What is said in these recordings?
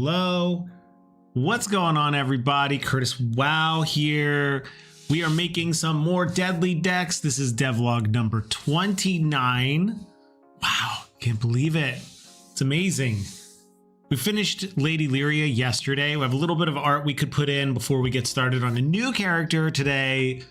hello. What's going on, everybody? Curtis Wow here. We are making some more deadly decks. This is Devlog number 29. Wow, can't believe it. It's amazing. We finished Lady Lyria yesterday. We have a little bit of art we could put in before we get started on a new character today,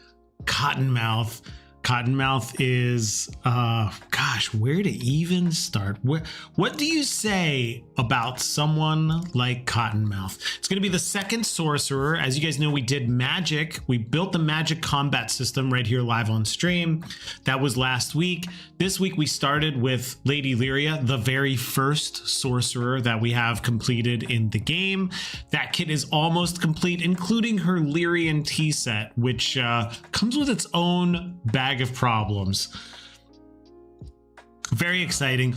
Cottonmouth. Cottonmouth is, gosh, where to even start? What do you say about someone like Cottonmouth? It's going to be the second sorcerer. As you guys know, we did magic. We built the magic combat system right here live on stream. That was last week. This week we started with Lady Lyria, the very first sorcerer that we have completed in the game. That kit is almost complete, including her Lyrian tea set, which comes with its own bag of problems. Very exciting.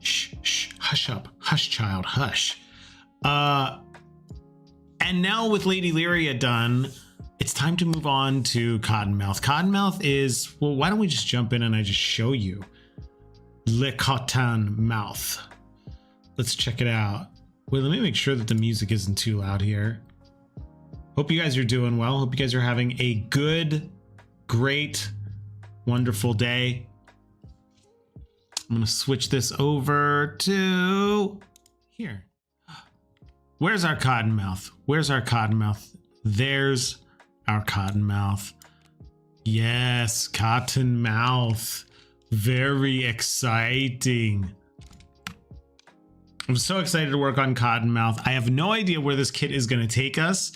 Shh, hush up, hush child, hush. And now with Lady Lyria done, it's time to move on to Cottonmouth. Cottonmouth is, well, why don't we just jump in and I just show you Le Cottonmouth. Let's check it out. Wait, let me make sure that the music isn't too loud here. Hope you guys are doing well. Hope you guys are having a good, great, wonderful day. I'm gonna switch this over to here. Where's our Cottonmouth? Where's our Cottonmouth? There's our Cottonmouth. Yes, Cottonmouth. Very exciting. I'm so excited to work on Cottonmouth. I have no idea where this kit is going to take us.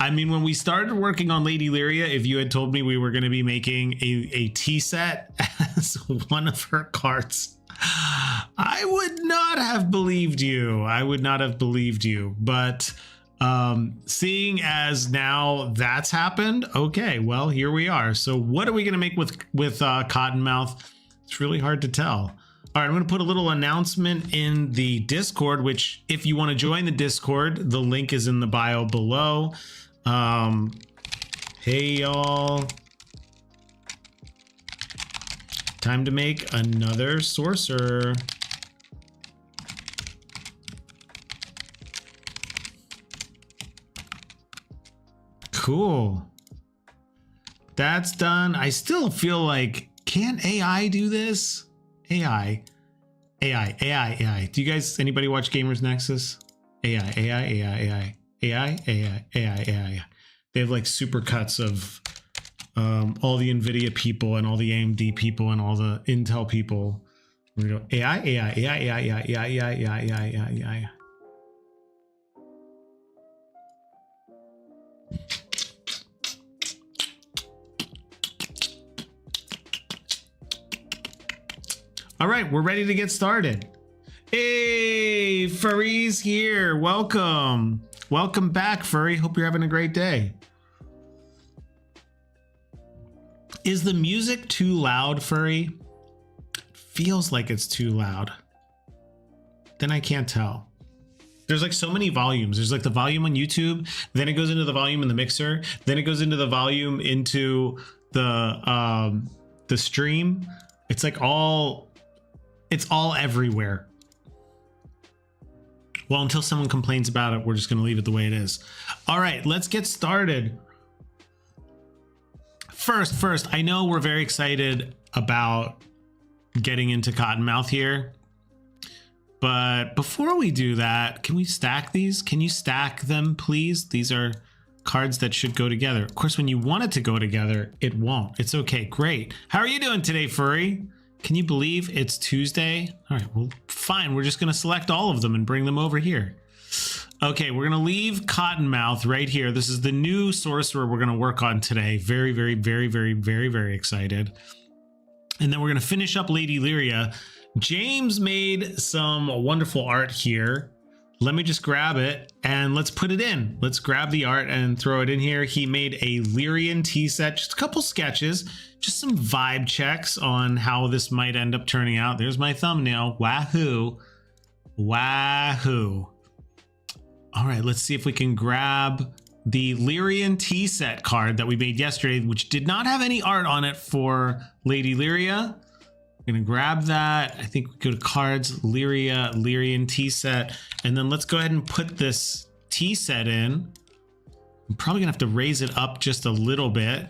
I mean, when we started working on Lady Lyria, if you had told me we were going to be making a tea set as one of her cards, I would not have believed you. I would not have believed you. But seeing as now that's happened, okay, well, here we are. So what are we going to make with Cottonmouth? It's really hard to tell. All right, I'm going to put a little announcement in the Discord, which if you want to join the Discord, the link is in the bio below. Hey, y'all. Time to make another sorcerer. Cool. That's done. I still feel like, can AI do this? AI. Do you guys, anybody watch Gamers Nexus? AI. They have like super cuts of all the NVIDIA people and all the AMD people and all the Intel people. We go AI. All right, we're ready to get started. Hey, Furry's here. Welcome. Welcome back, Furry. Hope you're having a great day. Is the music too loud, Furry? It feels like it's too loud. Then I can't tell. There's like so many volumes. There's like the volume on YouTube, then it goes into the volume in the mixer, then it goes into the volume into the stream. It's like it's all everywhere. Well, until someone complains about it, we're just going to leave it the way it is. All right, let's get started. First, I know we're very excited about getting into Cottonmouth here. But before we do that, can we stack these? Can you stack them, please? These are cards that should go together. Of course, when you want it to go together, it won't. It's okay, great. How are you doing today, Furry? Can you believe it's Tuesday? All right, well, fine. We're just going to select all of them and bring them over here. Okay, we're going to leave Cottonmouth right here. This is the new sorcerer we're going to work on today. Very excited. And then we're going to finish up Lady Lyria. James made some wonderful art here. Let me just grab it and let's put it in. Let's grab the art and throw it in here. He made a Lyrian tea set, just a couple sketches, just some vibe checks on how this might end up turning out. There's my thumbnail. Wahoo. Wahoo. All right, let's see if we can grab the Lyrian tea set card that we made yesterday, which did not have any art on it for Lady Lyria. I'm gonna grab that. I think we go to cards, Lyrian tea set, and then let's go ahead and put this tea set in. I'm probably gonna have to raise it up just a little bit,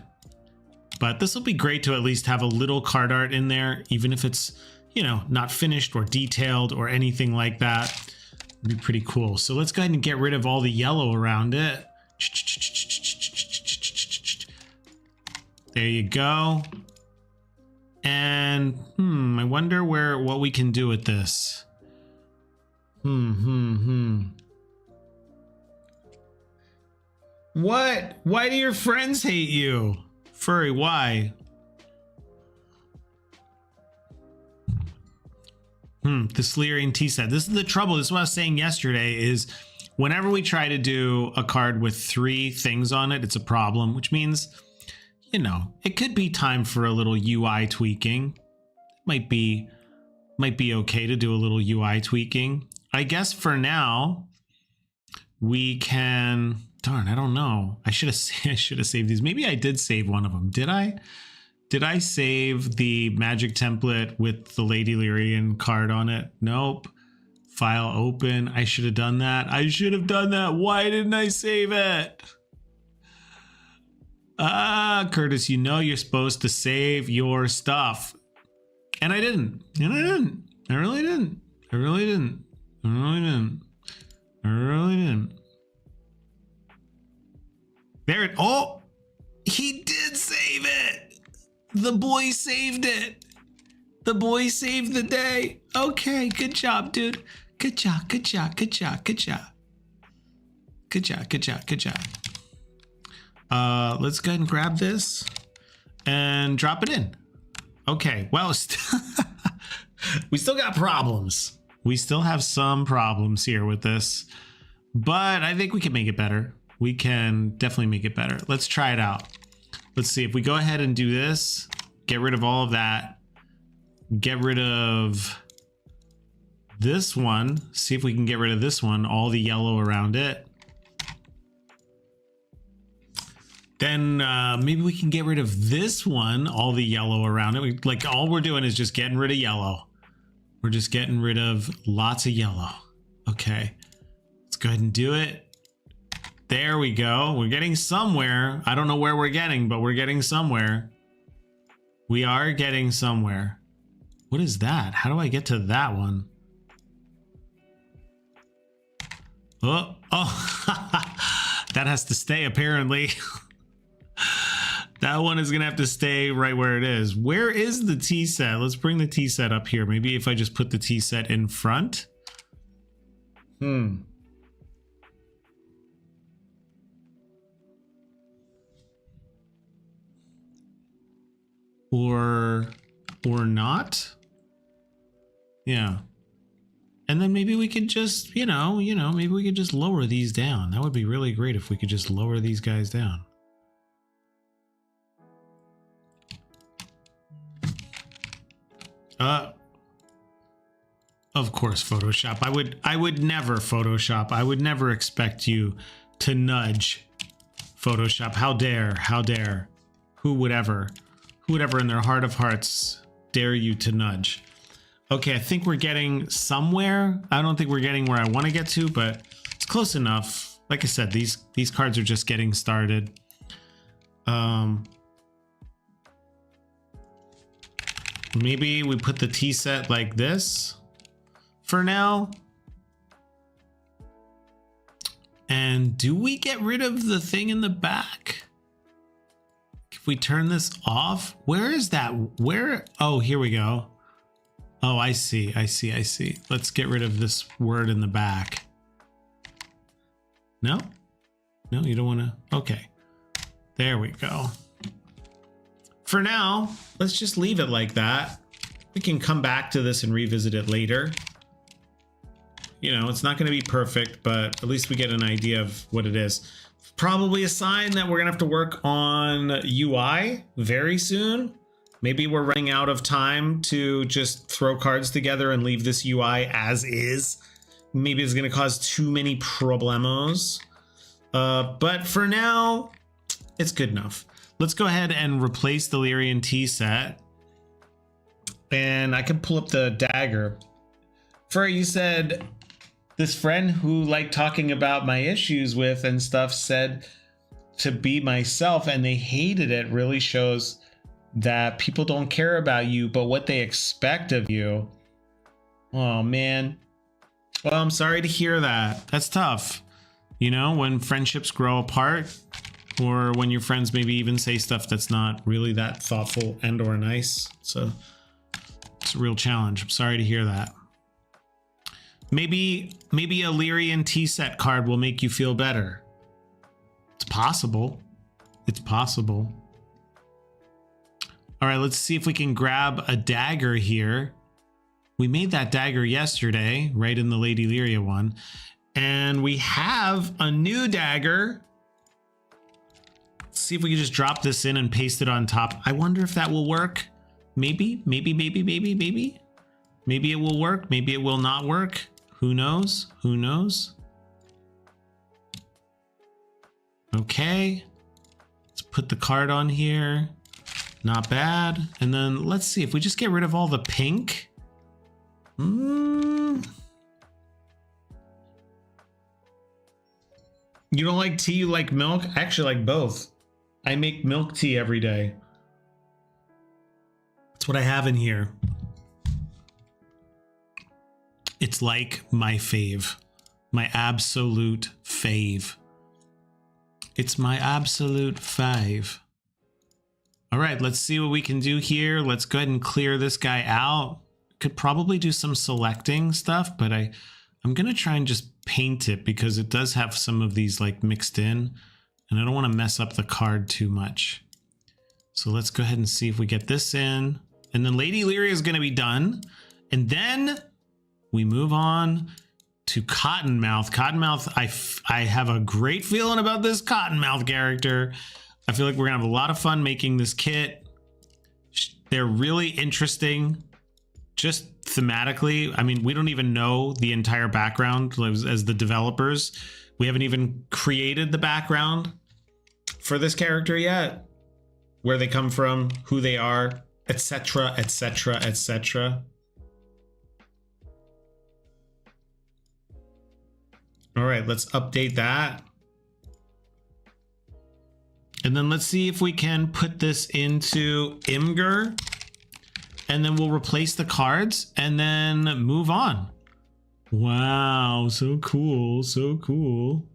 but this will be great to at least have a little card art in there, even if it's, you know, not finished or detailed or anything like that. It'd be pretty cool. So let's go ahead and get rid of all the yellow around it. There you go. And I wonder what we can do with this. What? Why do your friends hate you? Furry, why? The Lyrian tea set. This is the trouble. This is what I was saying yesterday is whenever we try to do a card with 3 things on it, it's a problem, which means, you know, it could be time for a little UI tweaking. Might be okay to do a little UI tweaking. I guess for now we can, darn, I don't know. I should have saved these. Maybe I did save one of them. Did I? Did I save the magic template with the Lady Lyrian card on it? Nope. File open. I should have done that. I should have done that. Why didn't I save it? Curtis, you know you're supposed to save your stuff. And I didn't. And I didn't. I really didn't. I really didn't. I really didn't. I really didn't. There it. Oh, he did save it. The boy saved it. The boy saved the day. Okay, good job, dude. Good job, good job, good job, good job. Good job, good job, good job. Let's go ahead and grab this and drop it in. Okay, well, we still got problems. We still have some problems here with this, but I think we can make it better. We can definitely make it better. Let's try it out. Let's see if we go ahead and do this, get rid of all of that, get rid of this one, see if we can get rid of this one, all the yellow around it. Then maybe we can get rid of this one, all the yellow around it. Like all we're doing is just getting rid of yellow. We're just getting rid of lots of yellow. Okay, let's go ahead and do it. There we go. We're getting somewhere. I don't know where we're getting, but we're getting somewhere. We are getting somewhere. What is that? How do I get to that one? Oh, that has to stay apparently. That one is gonna have to stay right where it is. Where is the tea set? Let's bring the tea set up here. Maybe if I just put the tea set in front. Or not. Yeah. And then maybe we could just, you know, maybe we could just lower these down. That would be really great if we could just lower these guys down. Of course, Photoshop. I would never Photoshop. I would never expect you to nudge Photoshop. How dare. Who would ever in their heart of hearts dare you to nudge? Okay, I think we're getting somewhere. I don't think we're getting where I want to get to, but it's close enough. Like I said, these cards are just getting started. Maybe we put the tea set like this for now. And do we get rid of the thing in the back? If we turn this off, where is that? Where? Oh, here we go. Oh, I see. Let's get rid of this word in the back. No, you don't want to. Okay, there we go. For now, let's just leave it like that. We can come back to this and revisit it later. You know, it's not going to be perfect, but at least we get an idea of what it is. Probably a sign that we're going to have to work on UI very soon. Maybe we're running out of time to just throw cards together and leave this UI as is. Maybe it's going to cause too many problemos. But for now, it's good enough. Let's go ahead and replace the Lyrian tea set. And I could pull up the dagger. Fur, you said this friend who liked talking about my issues with and stuff said to be myself, and they hated it. Really shows that people don't care about you, but what they expect of you. Oh, man. Well, I'm sorry to hear that. That's tough. You know, when friendships grow apart, or when your friends maybe even say stuff that's not really that thoughtful and or nice. So it's a real challenge. I'm sorry to hear that. Maybe a Lyrian tea set card will make you feel better. It's possible. It's possible. All right, let's see if we can grab a dagger here. We made that dagger yesterday, right in the Lady Lyria one. And we have a new dagger. Let's see if we can just drop this in and paste it on top. I wonder if that will work. Maybe. Maybe it will work. Maybe it will not work. Who knows? Who knows? Okay. Let's put the card on here. Not bad. And then let's see if we just get rid of all the pink. You don't like tea, you like milk? I actually like both. I make milk tea every day. That's what I have in here. It's like my fave. My absolute fave. It's my absolute fave. All right, let's see what we can do here. Let's go ahead and clear this guy out. Could probably do some selecting stuff, but I'm gonna try and just paint it because it does have some of these like mixed in, and I don't want to mess up the card too much. So let's go ahead and see if we get this in, and then Lady Lyria is gonna be done, and then we move on to Cottonmouth. Cottonmouth, I have a great feeling about this Cottonmouth character. I feel like we're gonna have a lot of fun making this kit. They're really interesting. Just thematically, I mean, we don't even know the entire background as the developers. We haven't even created the background for this character yet. Where they come from, who they are, etc., etc., etc. All right, let's update that. And then let's see if we can put this into Imgur. And then we'll replace the cards and then move on. Wow, so cool, so cool.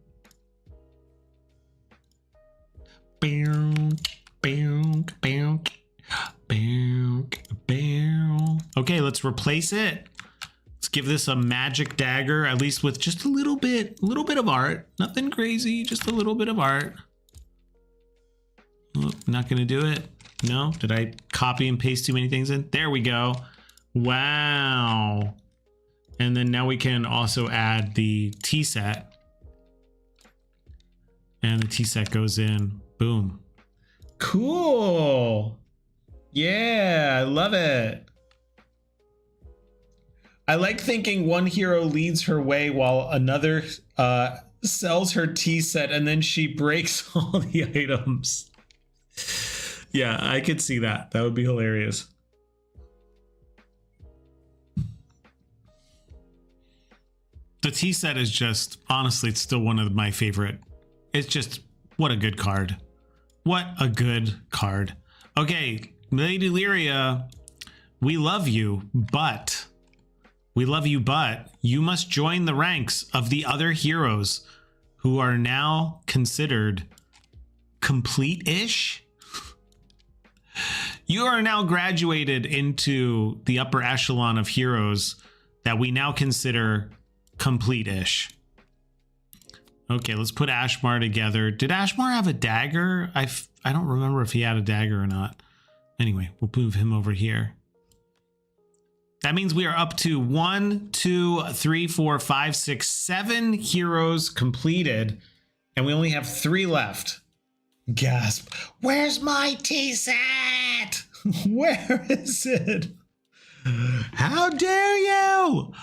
Okay, let's replace it. Let's give this a magic dagger, at least with just a little bit of art. Nothing crazy, just a little bit of art. Oh, not gonna do it. No, did I copy and paste too many things in? There we go. Wow. And then now we can also add the tea set. And the tea set goes in. Boom. Cool. Yeah, I love it. I like thinking one hero leads her way while another sells her tea set and then she breaks all the items. Yeah, I could see that. That would be hilarious. The tea set is just, honestly, it's still one of my favorite. It's just, what a good card. What a good card. Okay, Lady Lyria, we love you, but you must join the ranks of the other heroes who are now considered complete-ish. You are now graduated into the upper echelon of heroes that we now consider complete-ish. Okay, let's put Ashmar together. Did Ashmar have a dagger? I don't remember if he had a dagger or not. Anyway, we'll move him over here. That means we are up to 1, 2, 3, 4, 5, 6, 7 heroes completed, and we only have 3 left. Gasp. Where's my tea set? Where is it? How dare you?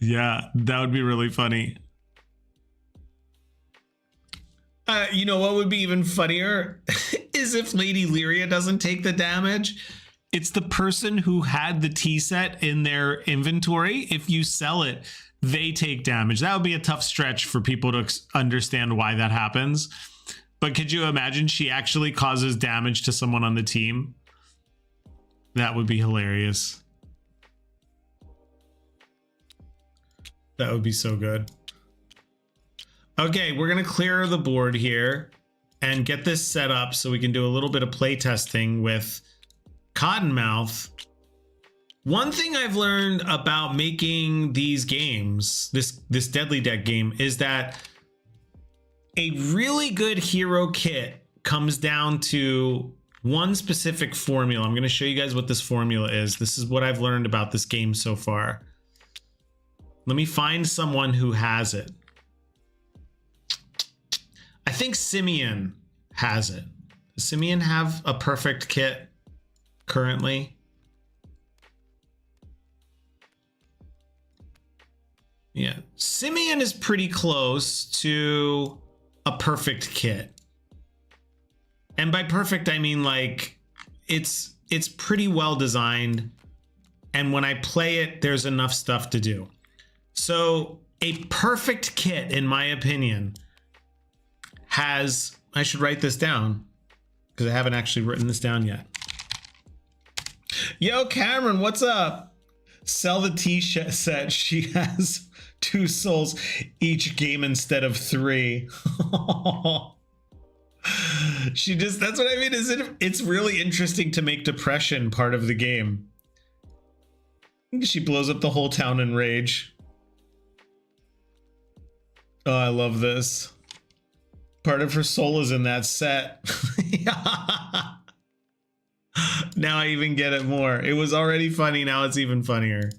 Yeah, that would be really funny. You know what would be even funnier is if Lady Lyria doesn't take the damage It's the person who had the tea set in their inventory. If you sell it, they take damage. That would be a tough stretch for people to understand why that happens. But could you imagine she actually causes damage to someone on the team? That would be hilarious. That would be so good. Okay, we're going to clear the board here and get this set up so we can do a little bit of play testing with Cottonmouth. One thing I've learned about making these games, this Deadly Deck game, is that a really good hero kit comes down to one specific formula. I'm going to show you guys what this formula is. This is what I've learned about this game so far. Let me find someone who has it. I think Simeon has it. Does Simeon have a perfect kit currently? Yeah, Simeon is pretty close to a perfect kit. And by perfect, I mean like it's pretty well designed. And when I play it, there's enough stuff to do. So a perfect kit, in my opinion, has, I should write this down because I haven't actually written this down yet. Yo, Cameron, what's up? Sell the tea set. She has 2 souls each game instead of 3. She just, that's what I mean. Is it's really interesting to make depression part of the game. She blows up the whole town in rage. Oh, I love this. Part of her soul is in that set. Now I even get it more. It was already funny. Now it's even funnier.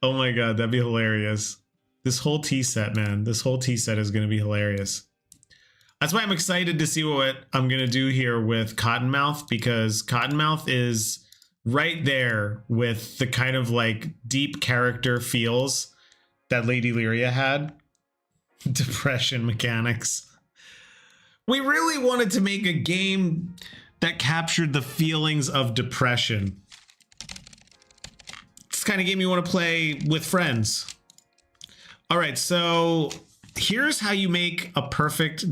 Oh my God, that'd be hilarious. This whole tea set, man. This whole tea set is going to be hilarious. That's why I'm excited to see what I'm going to do here with Cottonmouth, because Cottonmouth is right there with the kind of like deep character feels that Lady Lyria had. Depression mechanics. We really wanted to make a game that captured the feelings of depression. It's the kind of game you want to play with friends. All right, so here's how you make a perfect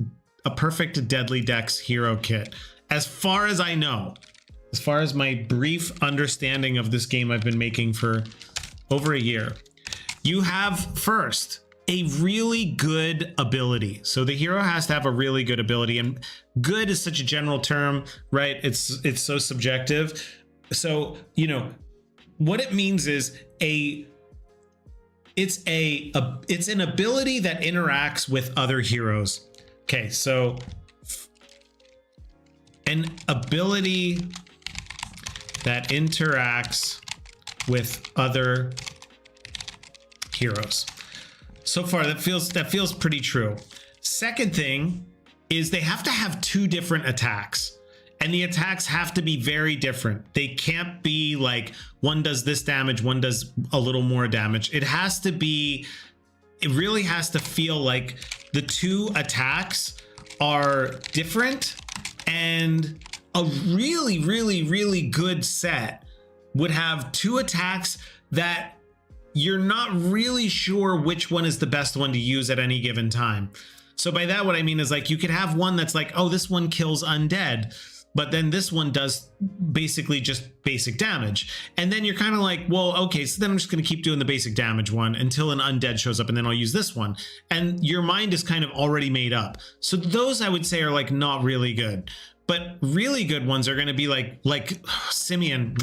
Deadly Decks hero kit. As far as I know, as far as my brief understanding of this game I've been making for over a year, you have first a really good ability. So the hero has to have a really good ability, and good is such a general term, right? It's so subjective. So, you know, what it means is it's an ability that interacts with other heroes. Okay, so an ability that interacts with other heroes. So far, that feels pretty true. Second thing is they have to have 2 different attacks, and the attacks have to be very different. They can't be like one does this damage, one does a little more damage. It really has to feel like the 2 attacks are different, and a really, really, really good set would have 2 attacks that you're not really sure which one is the best one to use at any given time. So by that, what I mean is like you could have one that's like, oh, this one kills undead, but then this one does basically just basic damage. And then you're kind of like, well, okay, so then I'm just going to keep doing the basic damage one until an undead shows up, and then I'll use this one. And your mind is kind of already made up. So those I would say are like not really good. But really good ones are going to be like Simeon.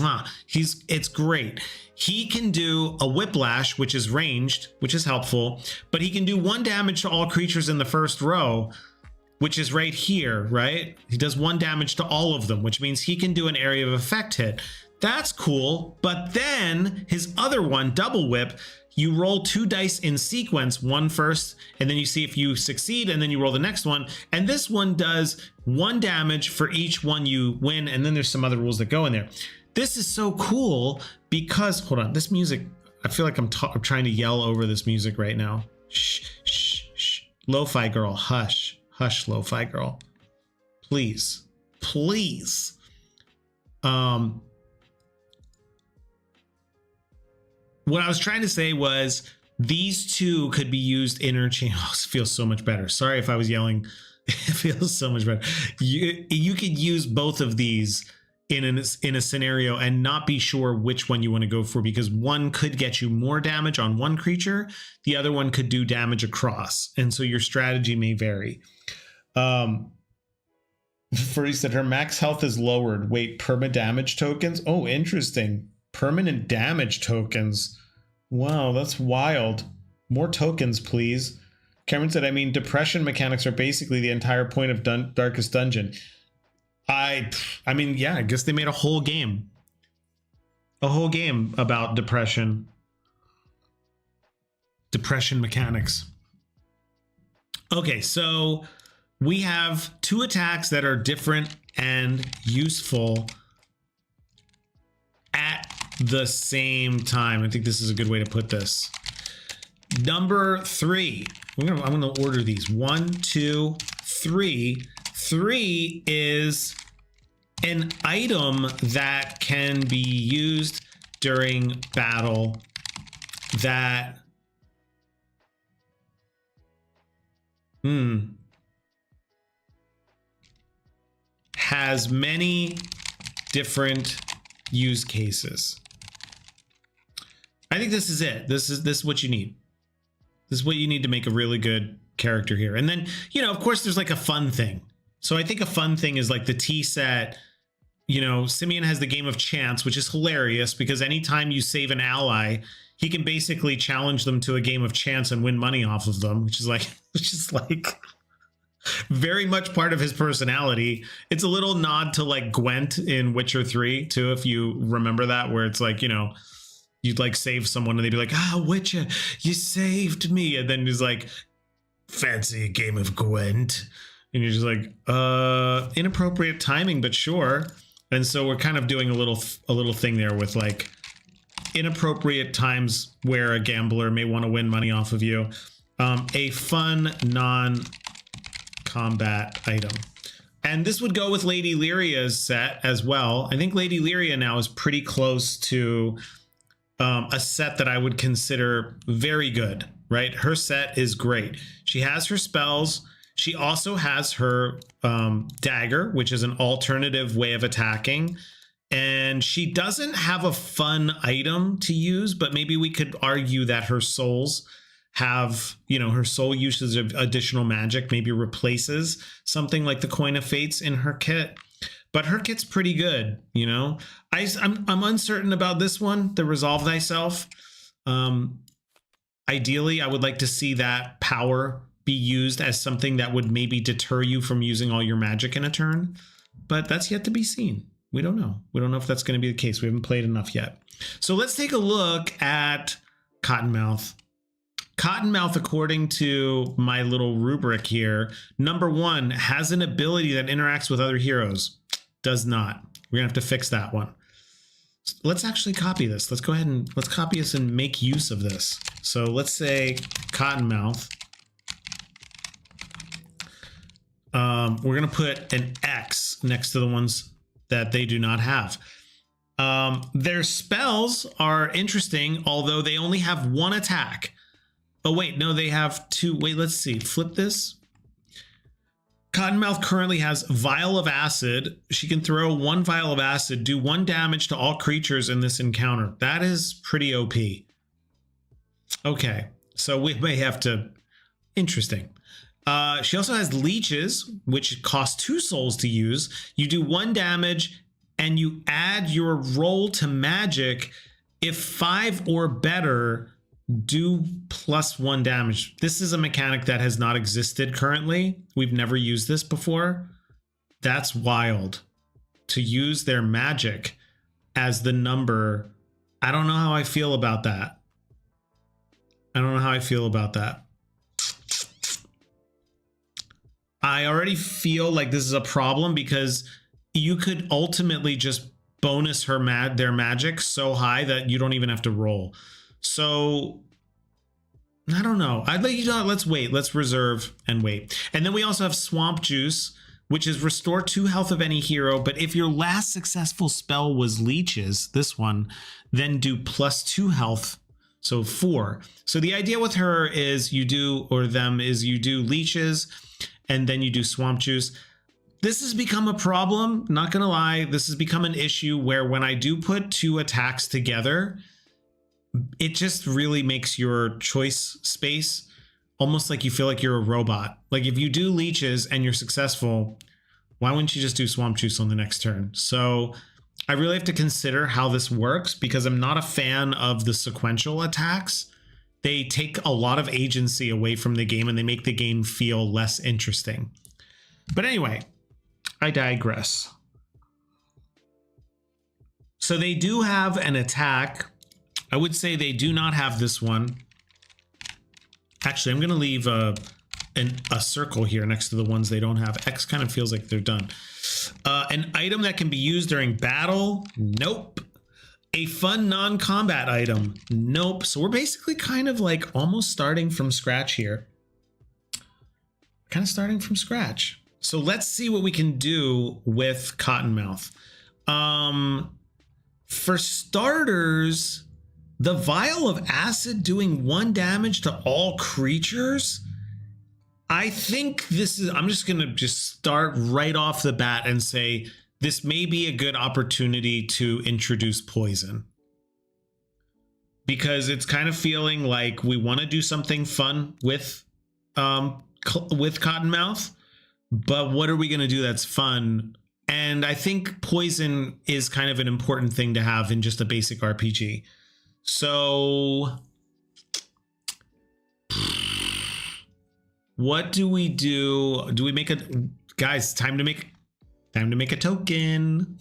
It's great. He can do a whiplash, which is ranged, which is helpful, but he can do 1 damage to all creatures in the first row, which is right here, right? He does 1 damage to all of them, which means he can do an area of effect hit. That's cool. But then his other one, double whip, you roll 2 dice in sequence, 1 first, and then you see if you succeed, and then you roll the next one. And this one does 1 damage for each one you win, and then there's some other rules that go in there. This is so cool because, hold on, this music, I feel like I'm trying to yell over this music right now. Shh, shh, shh. Lo-fi girl, hush, hush, lo-fi girl. Please, please. what I was trying to say was these two could be used interchange. Oh, it feels so much better. Sorry if I was yelling. It feels so much better. You could use both of these in a scenario and not be sure which one you want to go for, because one could get you more damage on one creature, the other one could do damage across, and so your strategy may vary. Furry said her max health is lowered. Wait, perma damage tokens? Oh, interesting. Permanent damage tokens. Wow, that's wild. More tokens, please. Cameron said, I mean, depression mechanics are basically the entire point of Darkest Dungeon. I mean, yeah, I guess they made a whole game. A whole game about depression. Depression mechanics. Okay, so we have two attacks that are different and useful at the same time. I think this is a good way to put this. Number 3. I'm gonna order these. 1, 2, 3. 3 is an item that can be used during battle that has many different use cases. I think this is it. This is what you need. This is what you need to make a really good character here. And then, you know, of course, there's like a fun thing. So I think a fun thing is like the T set. You know, Simeon has the game of chance, which is hilarious because anytime you save an ally, he can basically challenge them to a game of chance and win money off of them, which is like very much part of his personality. It's a little nod to like Gwent in Witcher 3 too, if you remember that, where it's like, you know, you'd like save someone and they'd be like, Witcher, you saved me. And then he's like, fancy a game of Gwent. And you're just like, inappropriate timing, but sure. And so we're kind of doing a little thing there with like inappropriate times where a gambler may want to win money off of you. A fun non-combat item. And this would go with Lady Lyria's set as well. I think Lady Lyria now is pretty close to a set that I would consider very good, right? Her set is great. She has her spells. She also has her dagger, which is an alternative way of attacking. And she doesn't have a fun item to use, but maybe we could argue that her souls have, you know, her soul uses of additional magic maybe replaces something like the Coin of Fates in her kit. But her kit's pretty good, you know. I'm uncertain about this one, the Resolve Thyself. Ideally, I would like to see that power be used as something that would maybe deter you from using all your magic in a turn. But that's yet to be seen. We don't know. We don't know if that's going to be the case. We haven't played enough yet. So let's take a look at Cottonmouth. Cottonmouth, according to my little rubric here, number 1 has an ability that interacts with other heroes. Does not. We're gonna have to fix that one. Let's actually copy this. Let's go ahead and let's copy this and make use of this. So let's say Cottonmouth. We're gonna put an X next to the ones that they do not have. Their spells are interesting, although they only have 1 attack. Oh wait, no, they have 2. Wait, let's see. Flip this. Cottonmouth currently has Vial of Acid. She can throw 1 Vial of Acid, do 1 damage to all creatures in this encounter. That is pretty OP. Okay, so we may have to... Interesting. She also has Leeches, which cost 2 souls to use. You do 1 damage, and you add your roll to magic. If 5 or better, do +1 damage. This is a mechanic that has not existed currently. We've never used this before. That's wild. To use their magic as the number. I don't know how I feel about that. I don't know how I feel about that. I already feel like this is a problem because you could ultimately just bonus her their magic so high that you don't even have to roll. So I don't know. I'd let you know. Let's wait. Let's reserve and wait. And then we also have Swamp Juice, which is restore 2 health of any hero. But if your last successful spell was Leeches, this one, then do +2 health So 4. So the idea with her is you do, or them, is you do leeches and then you do swamp juice. This has become a problem, not gonna lie. This has become an issue where when I do put 2 attacks together, it just really makes your choice space almost like you feel like you're a robot. Like if you do leeches and you're successful, why wouldn't you just do swamp juice on the next turn? So I really have to consider how this works because I'm not a fan of the sequential attacks. They take a lot of agency away from the game and they make the game feel less interesting. But anyway, I digress. So they do have an attack. I would say they do not have this one. Actually, I'm going to leave a circle here next to the ones they don't have. X kind of feels like they're done. An item that can be used during battle? Nope. A fun non-combat item? Nope. So we're basically kind of like almost starting from scratch here. Kind of starting from scratch. So let's see what we can do with Cottonmouth. For starters, the vial of acid doing 1 damage to all creatures. I think this is, I'm just going to just start right off the bat and say this may be a good opportunity to introduce poison. Because it's kind of feeling like we want to do something fun with Cottonmouth, but what are we going to do that's fun? And I think poison is kind of an important thing to have in just a basic RPG. So what do we do? Do we make a, guys, time to make a token.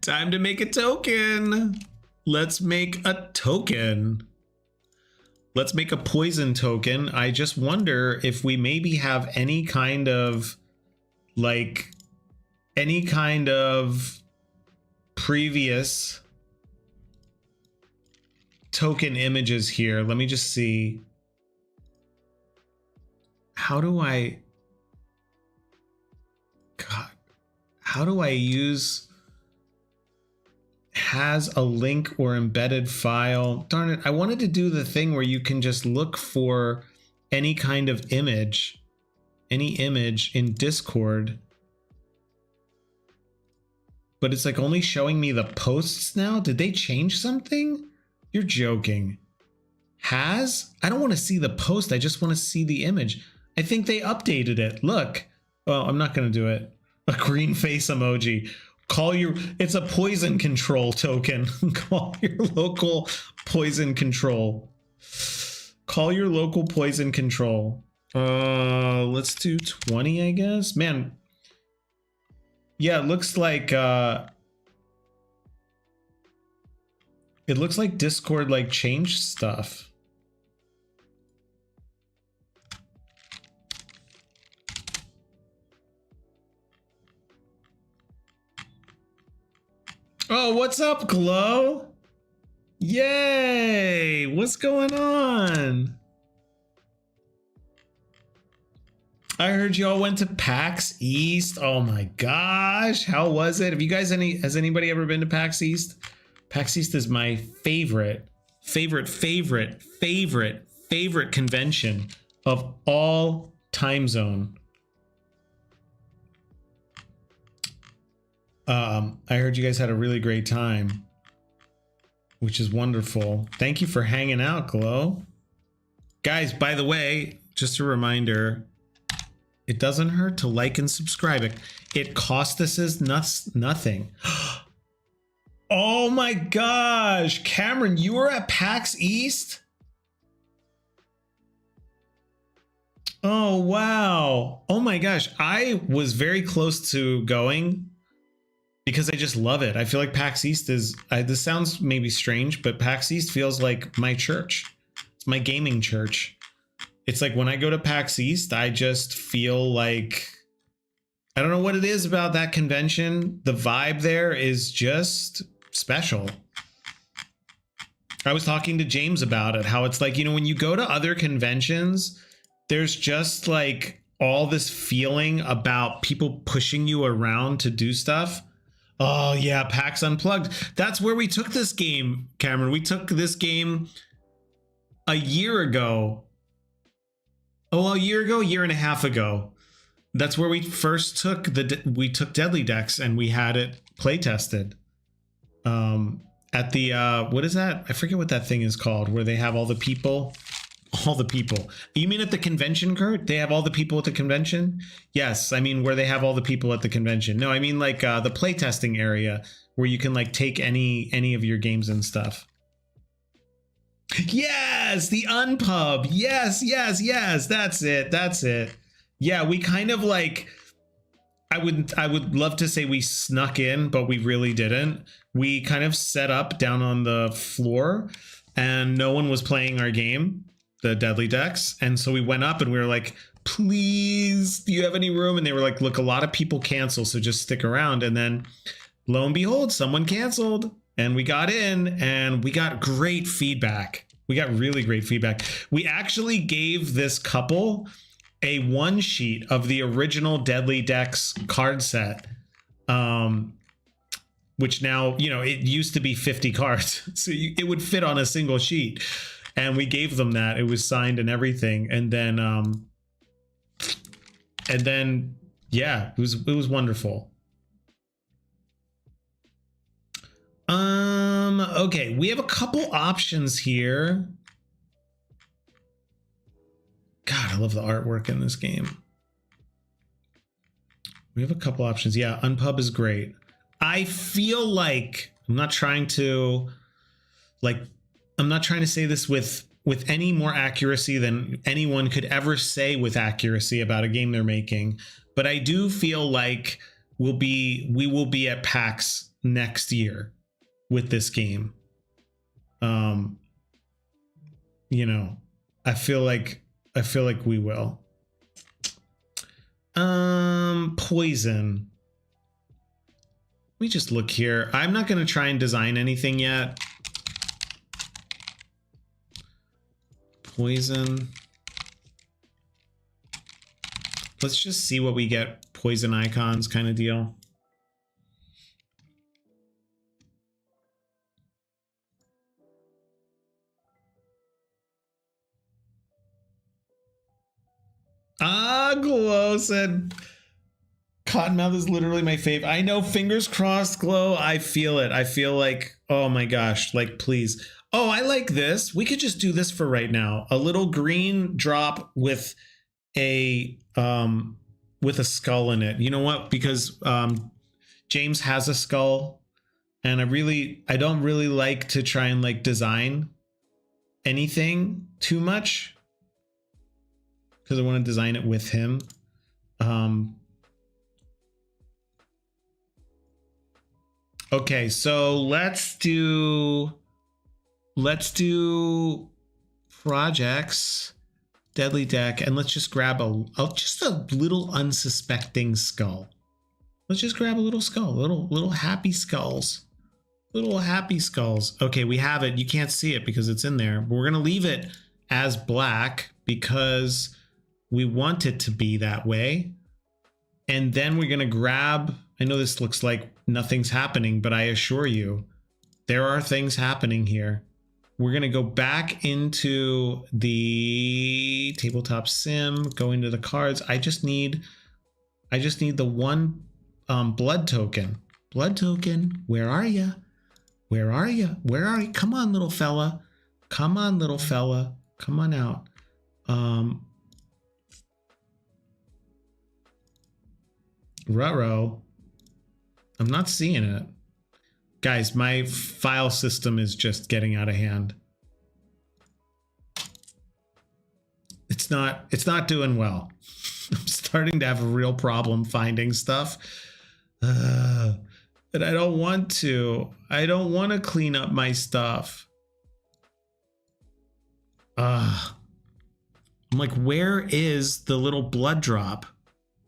Time to make a token. Let's make a token. Let's make a poison token. I just wonder if we maybe have any kind of previous token images here. Let me just see. How do I use has a link or embedded file? Darn it. I wanted to do the thing where you can just look for any kind of image, any image in Discord. But it's like only showing me the posts now. Did they change something? You're joking. Has? I don't want to see the post. I just want to see the image. I think they updated it. Look. Well, I'm not going to do it. A green face emoji. It's a poison control token. Call your local poison control. Call your local poison control. Let's do 20, I guess. Man. Yeah, it looks like Discord like changed stuff. Oh, what's up, Glow? Yay! What's going on? I heard y'all went to PAX East. Oh my gosh, how was it? Have you guys has anybody ever been to PAX East? PAX East is my favorite convention of all time zone. I heard you guys had a really great time, which is wonderful. Thank you for hanging out, Glow. Guys, by the way, just a reminder, it doesn't hurt to like and subscribe. It costs us nothing. Oh my gosh, Cameron, you were at PAX East? Oh, wow. Oh my gosh, I was very close to going because I just love it. I feel like PAX East is, this sounds maybe strange, but PAX East feels like my church. It's my gaming church. It's like when I go to PAX East, I just feel like, I don't know what it is about that convention. The vibe there is just special. I was talking to James about it, how it's like, you know, when you go to other conventions, there's just like all this feeling about people pushing you around to do stuff. Oh yeah, PAX Unplugged. That's where we took this game, Cameron. We took this game a year ago. Oh, a year ago, a year and a half ago. That's where we first took Deadly Decks and we had it play tested. At the what is that? I forget what that thing is called, where they have all the people. All the people. You mean at the convention, Kurt? They have all the people at the convention? Yes, I mean where they have all the people at the convention. No, I mean like the playtesting area where you can like take any of your games and stuff. Yes, the Unpub. Yes, yes, yes. That's it. That's it. Yeah, we kind of like I would love to say we snuck in, but we really didn't. We kind of set up down on the floor and no one was playing our game, the Deadly Decks. And so we went up and we were like, please, do you have any room? And they were like, look, a lot of people cancel, so just stick around. And then lo and behold, someone canceled and we got in and we got great feedback. We got really great feedback. We actually gave this couple a one sheet of the original Deadly Decks card set, which now, you know, it used to be 50 cards. So it would fit on a single sheet. And we gave them that. It was signed and everything. And then yeah, it was wonderful. Okay, we have a couple options here. God, I love the artwork in this game. We have a couple options. Yeah, Unpub is great. I feel like I'm not trying to say this with any more accuracy than anyone could ever say with accuracy about a game they're making, but I do feel like we will be at PAX next year with this game. You know, I feel like we will. Poison. Let me just look here. I'm not going to try and design anything yet. Poison. Let's just see what we get. Poison icons kind of deal. Glow said Cottonmouth is literally my fave. I know, fingers crossed, Glow. I feel it. I feel like, oh my gosh, like please. Oh, I like this. We could just do this for right now. A little green drop with a skull in it. You know what? Because James has a skull and I don't really like to try and like design anything too much because I want to design it with him. Okay, so let's do projects, Deadly Deck, and let's just grab just a little unsuspecting skull. Let's just grab a little skull, little happy skulls. Little happy skulls. Okay, we have it. You can't see it because it's in there. But we're gonna leave it as black because we want it to be that way. And then we're gonna grab, I know this looks like nothing's happening, but I assure you, there are things happening here. We're gonna go back into the tabletop sim, go into the cards. I just need the one blood token. Blood token, where are you? Where are you? Where are you? Come on, little fella. Come on, little fella. Come on out. Ruh-roh. I'm not seeing it. Guys, my file system is just getting out of hand. It's not doing well. I'm starting to have a real problem finding stuff. But I don't want to. I don't want to clean up my stuff. I'm like, where is the little blood drop?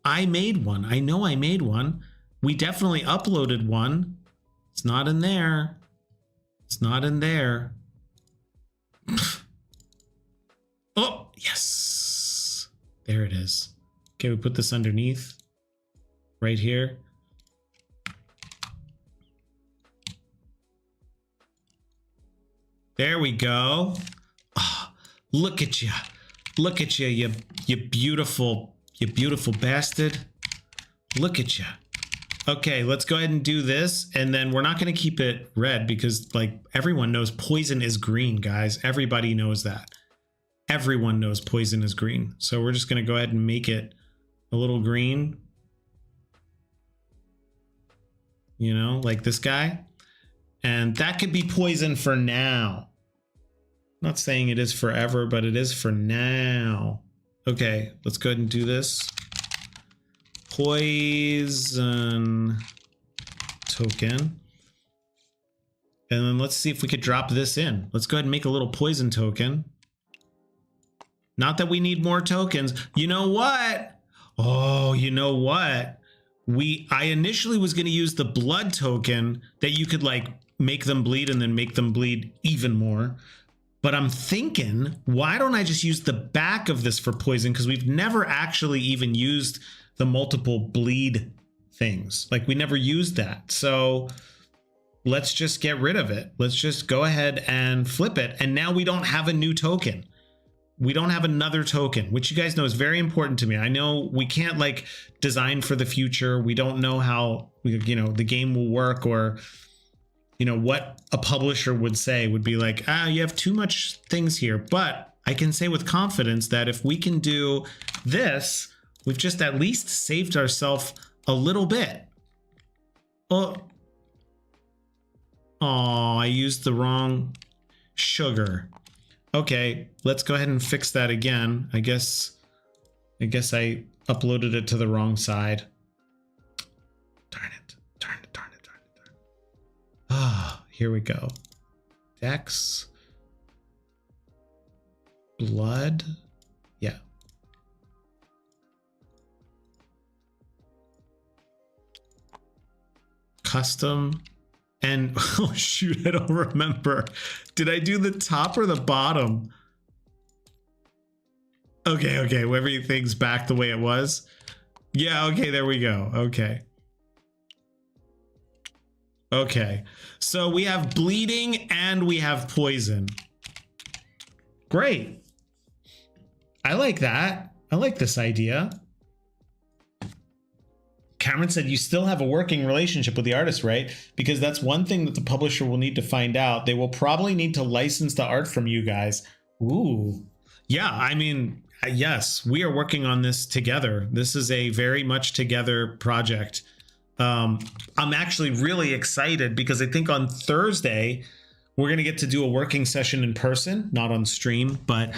I made one. I know I made one. We definitely uploaded one. It's not in there. It's not in there. Oh, yes. There it is. Okay, we put this underneath. Right here. There we go. Oh, look at you. Look at you, you beautiful bastard. Look at you. Okay, let's go ahead and do this. And then we're not going to keep it red because like everyone knows poison is green, guys. Everybody knows that. Everyone knows poison is green. So we're just going to go ahead and make it a little green. You know, like this guy. And that could be poison for now. I'm not saying it is forever, but it is for now. Okay, let's go ahead and do this. Poison token. And then let's see if we could drop this in. Let's go ahead and make a little poison token. Not that we need more tokens. You know what? Oh, you know what? I initially was going to use the blood token that you could like make them bleed and then make them bleed even more. But I'm thinking, why don't I just use the back of this for poison? Because we've never actually even used the multiple bleed things. Like we never used that. So let's just get rid of it. Let's just go ahead and flip it. And now we don't have a new token. We don't have another token, which you guys know is very important to me. I know we can't like design for the future. We don't know how, you know, the game will work, or, you know, what a publisher would say would be like, you have too much things here. But I can say with confidence that if we can do this, we've just at least saved ourselves a little bit. Oh, I used the wrong sugar. Okay, let's go ahead and fix that again. I guess I uploaded it to the wrong side. Darn it. Ah, here we go. Dex. Blood. Yeah. Custom. And oh shoot, I don't remember. Did I do the top or the bottom? Okay, everything's back the way it was. Yeah, okay, there we go. Okay, so we have bleeding and we have poison. Great. I like that. I like this idea. Cameron said you still have a working relationship with the artist, right? Because that's one thing that the publisher will need to find out. They will probably need to license the art from you guys. Ooh. Yeah, I mean, yes, we are working on this together. This is a very much together project. I'm actually really excited because I think on Thursday, we're going to get to do a working session in person, not on stream, but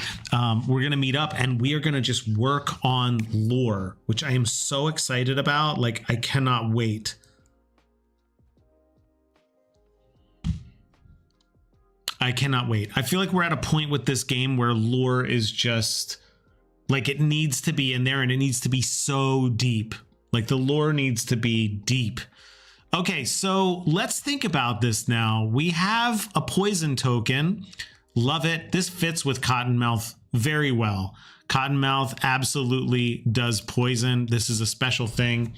we're going to meet up and we are going to just work on lore, which I am so excited about. Like, I cannot wait. I cannot wait. I feel like we're at a point with this game where lore is just like, it needs to be in there and it needs to be so deep. Like the lore needs to be deep. Okay, so let's think about this now. We have a poison token. Love it. This fits with Cottonmouth very well. Cottonmouth absolutely does poison. This is a special thing.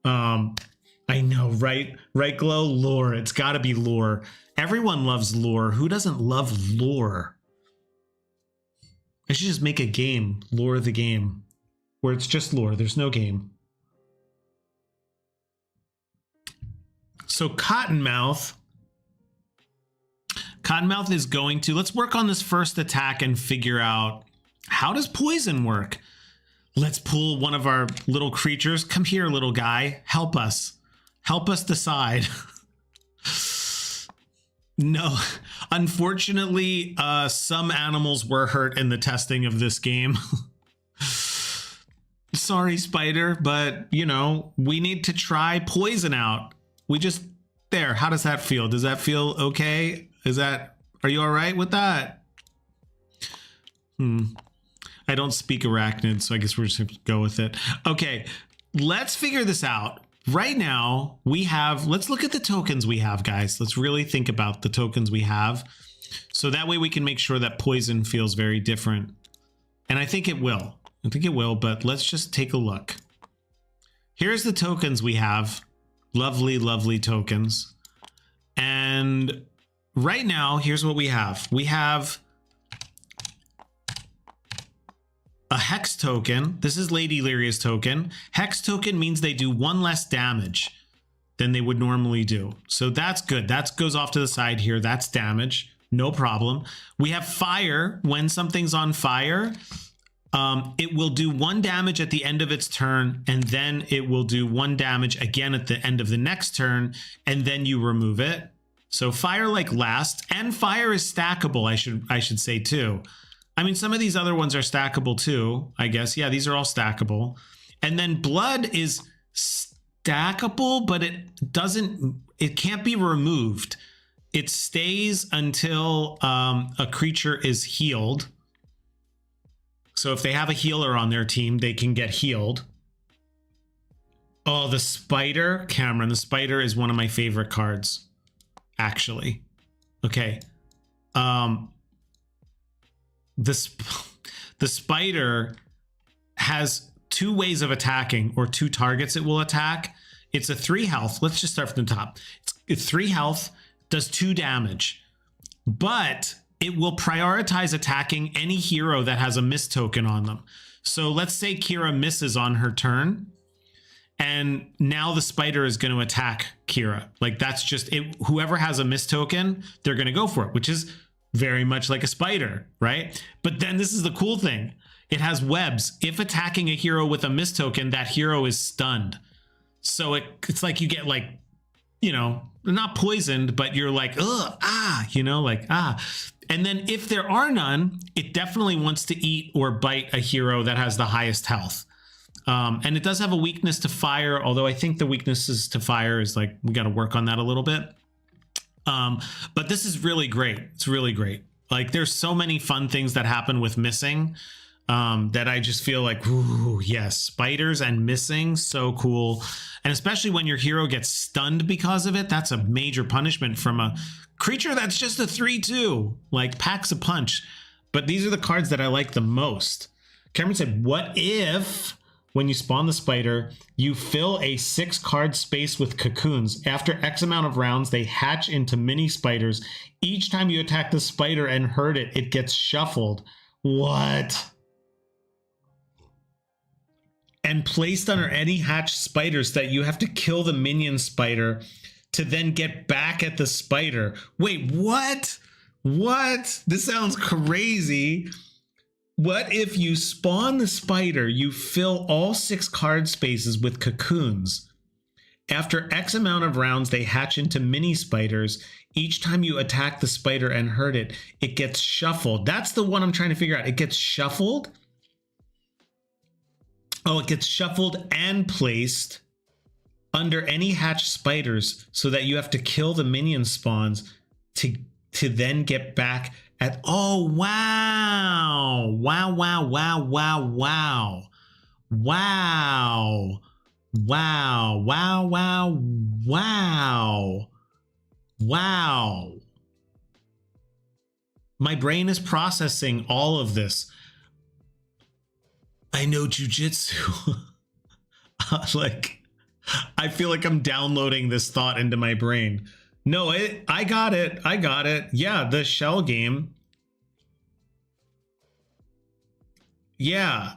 I know, right? Right, Glow? Lore. It's got to be lore. Everyone loves lore. Who doesn't love lore? I should just make a game, Lore the Game, where it's just lore. There's no game. So Cottonmouth is going to, let's work on this first attack and figure out, how does poison work? Let's pull one of our little creatures. Come here, little guy. Help us. Help us decide. No, unfortunately, some animals were hurt in the testing of this game. Sorry, Spider, but you know, we need to try poison out. We just, there, how does that feel? Does that feel okay? Are you all right with that? I don't speak arachnid, so I guess we're just gonna go with it. Okay, let's figure this out. Right now, we have, let's look at the tokens we have, guys. Let's really think about the tokens we have. So that way we can make sure that poison feels very different. And I think it will. But let's just take a look. Here's the tokens we have. Lovely, lovely tokens. And right now, here's what we have. We have a hex token. This is Lady Lyria's token. Hex token means they do 1 less damage than they would normally do. So that's good. That goes off to the side here. That's damage. No problem. We have fire. When something's on fire, it will do 1 damage at the end of its turn, and then it will do 1 damage again at the end of the next turn, and then you remove it. So fire like last, and fire is stackable, I should say too. I mean, some of these other ones are stackable too, I guess. Yeah, these are all stackable. And then blood is stackable, but it can't be removed. It stays until a creature is healed. So if they have a healer on their team, they can get healed. Oh, the spider, Cameron. The spider is one of my favorite cards, actually. Okay. The spider has 2 ways of attacking, or 2 targets it will attack. It's a 3 health. Let's just start from the top. It's 3 health, does 2 damage, but it will prioritize attacking any hero that has a miss token on them. So let's say Kira misses on her turn, and now the spider is going to attack Kira. Like, that's just it. Whoever has a miss token, they're going to go for it, which is very much like a spider, right? But then this is the cool thing. It has webs. If attacking a hero with a miss token, that hero is stunned. So it's like you get, like, you know, not poisoned, but you're like, ugh, ah, you know, like, ah. And then if there are none, it definitely wants to eat or bite a hero that has the highest health. And it does have a weakness to fire, although I think the weaknesses to fire is like, we got to work on that a little bit. But this is really great. It's really great. Like, there's so many fun things that happen with missing that I just feel like, ooh, yes, spiders and missing, so cool. And especially when your hero gets stunned because of it, that's a major punishment from a creature that's just a 3/2, like, packs a punch. But these are the cards that I like the most. Cameron said, what if, when you spawn the spider, you fill a 6-card space with cocoons? After X amount of rounds, they hatch into mini spiders. Each time you attack the spider and hurt it, it gets shuffled. What? And placed under any hatched spiders that you have to kill the minion spider to then get back at the spider. Wait, what? What? This sounds crazy. What if you spawn the spider, you fill all 6 card spaces with cocoons. After X amount of rounds, they hatch into mini spiders. Each time you attack the spider and hurt it, it gets shuffled. That's the one I'm trying to figure out. It gets shuffled? Oh, it gets shuffled and placed under any hatched spiders so that you have to kill the minion spawns to then get back at, oh, wow. Wow, wow, wow, wow, wow. Wow. Wow, wow, wow, wow. Wow. My brain is processing all of this. I know jujitsu. Like, I feel like I'm downloading this thought into my brain. No, I got it. I got it. Yeah, the shell game. Yeah.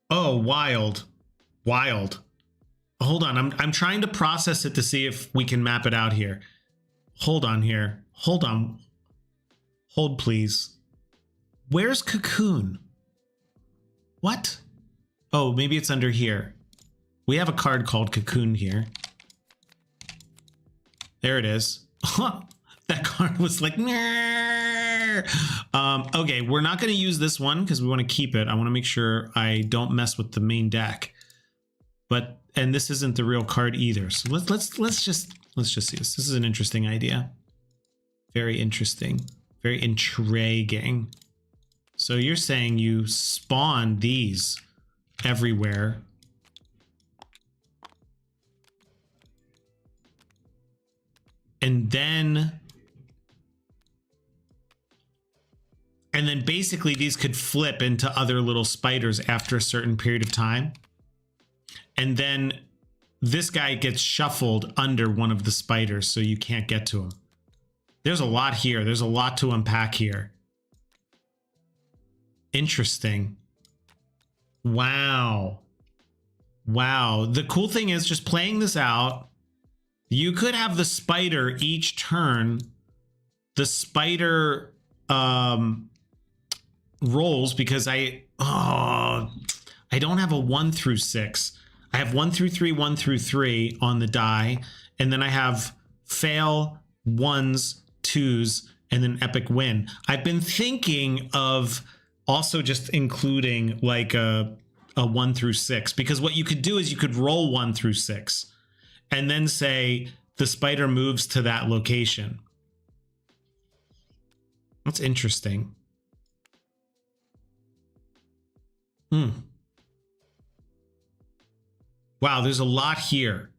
Oh, wild. Wild. Hold on. I'm trying to process it to see if we can map it out here. Hold on here. Hold on. Hold, please. Where's Cocoon? What? Oh, maybe it's under here. We have a card called Cocoon here. There it is. That card was like, okay, we're not going to use this one because we want to keep it. I want to make sure I don't mess with the main deck. But, and this isn't the real card either. So let's just see this. This is an interesting idea. Very interesting. Very intriguing. So you're saying you spawn these everywhere. And then basically these could flip into other little spiders after a certain period of time. And then this guy gets shuffled under one of the spiders, so you can't get to him. There's a lot here. There's a lot to unpack here. Interesting. Wow. Wow. The cool thing is just playing this out, you could have the spider each turn. The spider rolls because I don't have a 1 through 6. I have 1 through 3, 1 through 3 on the die. And then I have fail, 1s, 2s, and then epic win. I've been thinking of also just including like a 1 through 6, because what you could do is you could roll 1 through 6 and then say the spider moves to that location. That's interesting. Wow, there's a lot here.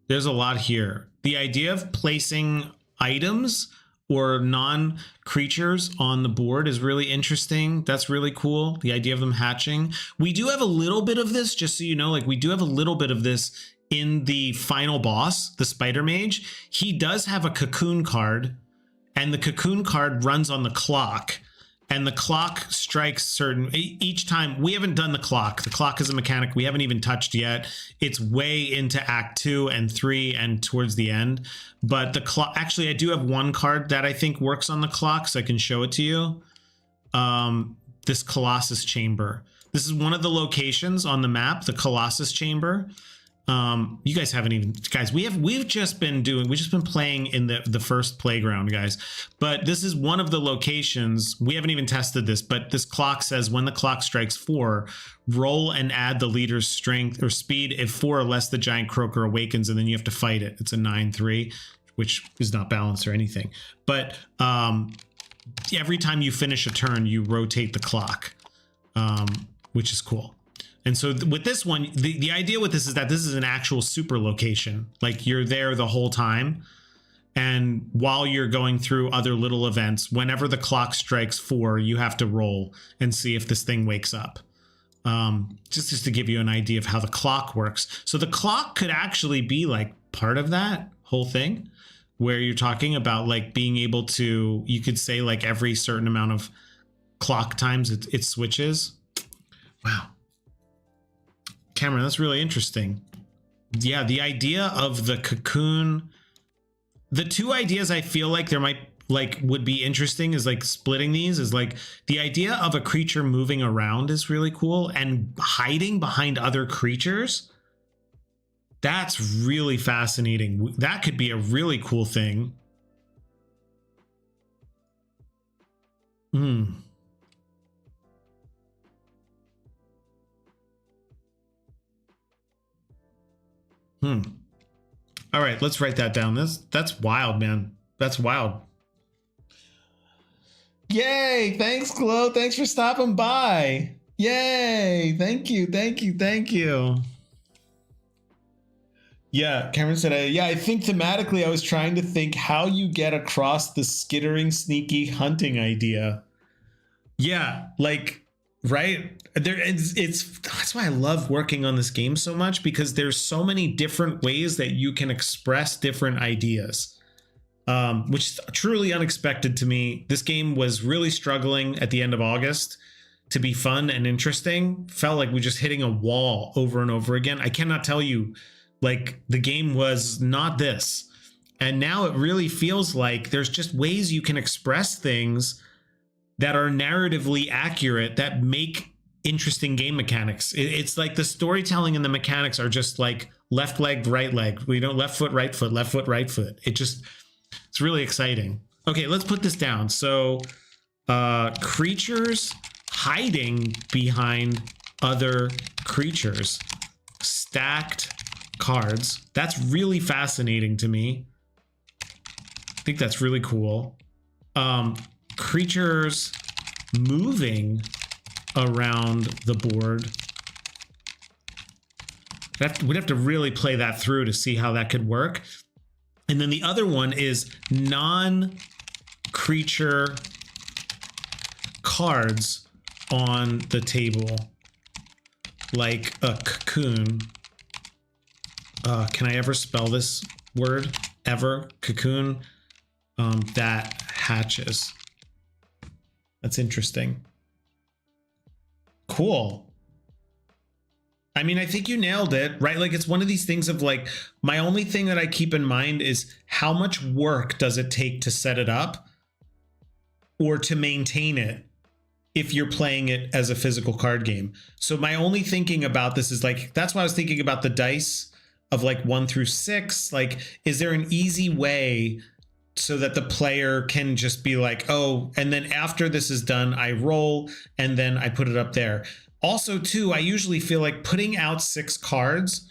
There's a lot here. The idea of placing items or non-creatures on the board is really interesting. That's really cool. The idea of them hatching. We do have a little bit of this, just so you know, like we do have a little bit of this in the final boss, the Spider Mage. He does have a cocoon card, and the cocoon card runs on the clock. And the clock strikes certain each time. We haven't done the clock. The clock is a mechanic we haven't even touched yet. It's way into Act 2 and 3 and towards the end. But the clock, actually, I do have one card that I think works on the clock, so I can show it to you. This Colossus Chamber. This is one of the locations on the map, the Colossus Chamber. You guys haven't even, guys, we've just been playing in the first playground, guys, but this is one of the locations. We haven't even tested this, but this clock says when the clock strikes 4, roll and add the leader's strength or speed. If 4 or less, the giant croaker awakens, and then you have to fight it. It's a 9/3, which is not balanced or anything, but every time you finish a turn, you rotate the clock, which is cool. And so with this one, the idea with this is that this is an actual super location. Like you're there the whole time. And while you're going through other little events, whenever the clock strikes 4, you have to roll and see if this thing wakes up. Just to give you an idea of how the clock works. So the clock could actually be like part of that whole thing, where you're talking about like being able to, you could say like every certain amount of clock times it switches. Wow. Cameron, that's really interesting. Yeah, the idea of the cocoon, the two ideas I feel like there might would be interesting is like splitting these is like the idea of a creature moving around is really cool, and hiding behind other creatures. That's really fascinating. That could be a really cool thing. All right, let's write that down. That's wild, man. That's wild. Yay! Thanks, Chloe. Thanks for stopping by. Yay! Thank you, thank you, thank you. Yeah, Cameron said, I think thematically I was trying to think how you get across the skittering, sneaky hunting idea. Yeah, like, right? That's why I love working on this game so much, because there's so many different ways that you can express different ideas, which is truly unexpected to me. This game was really struggling at the end of August to be fun and interesting. Felt like we're just hitting a wall over and over again. I cannot tell you, like, the game was not this. And now it really feels like there's just ways you can express things that are narratively accurate that make interesting game mechanics. It's like the storytelling and the mechanics are just like left leg, right leg. We don't left foot, right foot, left foot, right foot. It's really exciting. Okay, let's put this down. So creatures hiding behind other creatures. Stacked cards. That's really fascinating to me. I think that's really cool. Creatures moving around the board. We'd have to really play that through to see how that could work. And then the other one is non-creature cards on the table, like a cocoon. Can I ever spell this word? Ever? Cocoon. that hatches. That's interesting. Cool. I mean, I think you nailed it, right? Like, it's one of these things of like, my only thing that I keep in mind is how much work does it take to set it up or to maintain it if you're playing it as a physical card game. So my only thinking about this is like, that's why I was thinking about the dice of like 1 through 6. Like, is there an easy way so that the player can just be like, oh, and then after this is done, I roll and then I put it up there. Also, too, I usually feel like putting out 6 cards,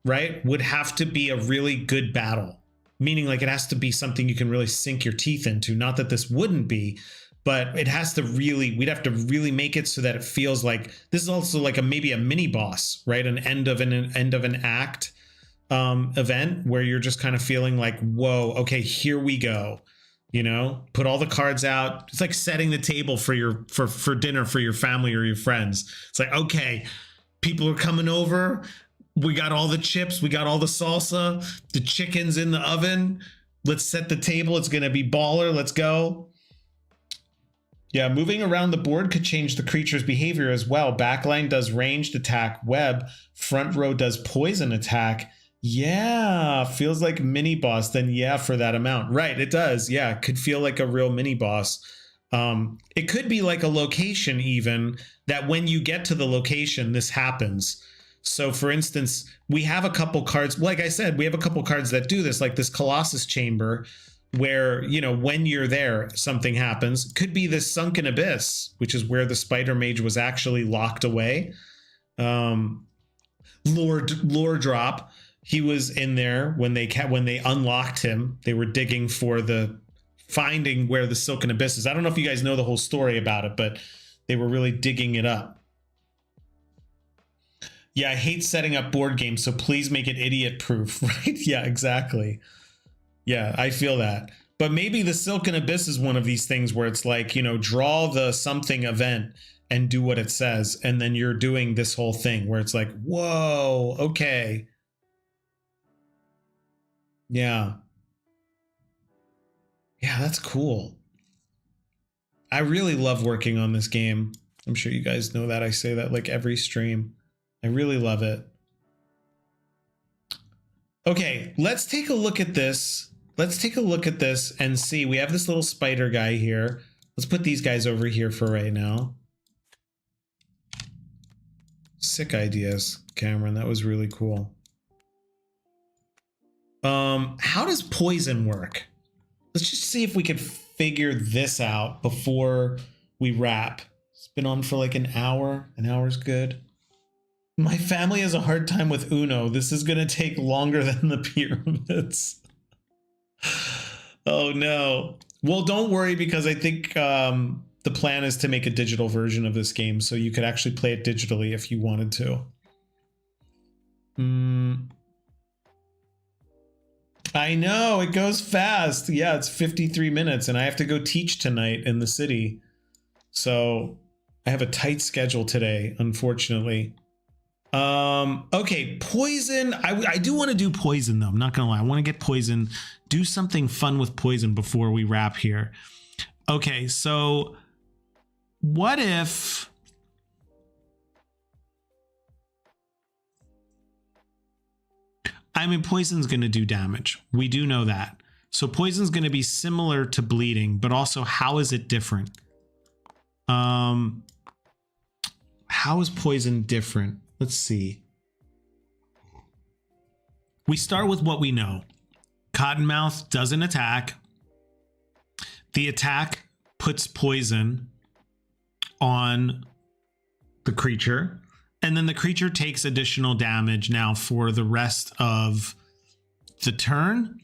right, would have to be a really good battle. Meaning like it has to be something you can really sink your teeth into. Not that this wouldn't be, but it has to really, we'd have to really make it so that it feels like this is also like maybe a mini boss, right? An end of an act event where you're just kind of feeling like, whoa, okay, here we go. You know, put all the cards out. It's like setting the table for your for dinner for your family or your friends. It's like, okay, people are coming over. We got all the chips. We got all the salsa. The chicken's in the oven. Let's set the table. It's going to be baller. Let's go. Yeah, moving around the board could change the creature's behavior as well. Backline does ranged attack, web. Front row does poison attack. Yeah, feels like mini boss. Then yeah, for that amount. Right, it does. Yeah, it could feel like a real mini boss. It could be like a location even, that when you get to the location, this happens. So for instance, we have a couple cards, like I said, we have a couple cards that do this, like this Colossus Chamber, where, you know, when you're there, something happens. Could be this Sunken Abyss, which is where the Spider Mage was actually locked away. Lore drop. He was in there when they unlocked him. They were digging for finding where the Silken Abyss is. I don't know if you guys know the whole story about it, but they were really digging it up. Yeah, I hate setting up board games, so please make it idiot proof, right? Yeah, exactly. Yeah, I feel that. But maybe the Silken Abyss is one of these things where it's like, you know, draw the something event and do what it says. And then you're doing this whole thing where it's like, whoa, okay. Yeah. Yeah, that's cool. I really love working on this game. I'm sure you guys know that. I say that like every stream. I really love it. Okay, let's take a look at this. Let's take a look at this and see. We have this little spider guy here. Let's put these guys over here for right now. Sick ideas, Cameron. That was really cool. How does poison work? Let's just see if we could figure this out before we wrap. It's been on for like an hour. An hour's good. My family has a hard time with Uno. This is going to take longer than the pyramids. Oh no. Well, don't worry, because I think the plan is to make a digital version of this game, so you could actually play it digitally if you wanted to. I know, it goes fast. Yeah, it's 53 minutes and I have to go teach tonight in the city. So I have a tight schedule today, unfortunately. Okay, poison. I do want to do poison though. I'm not gonna lie. I want to get poison, do something fun with poison before we wrap here. Okay, so what if poison's going to do damage. We do know that. So poison's going to be similar to bleeding, but also how is it different? How is poison different? Let's see. We start with what we know. Cottonmouth doesn't attack. The attack puts poison on the creature. And then the creature takes additional damage now for the rest of the turn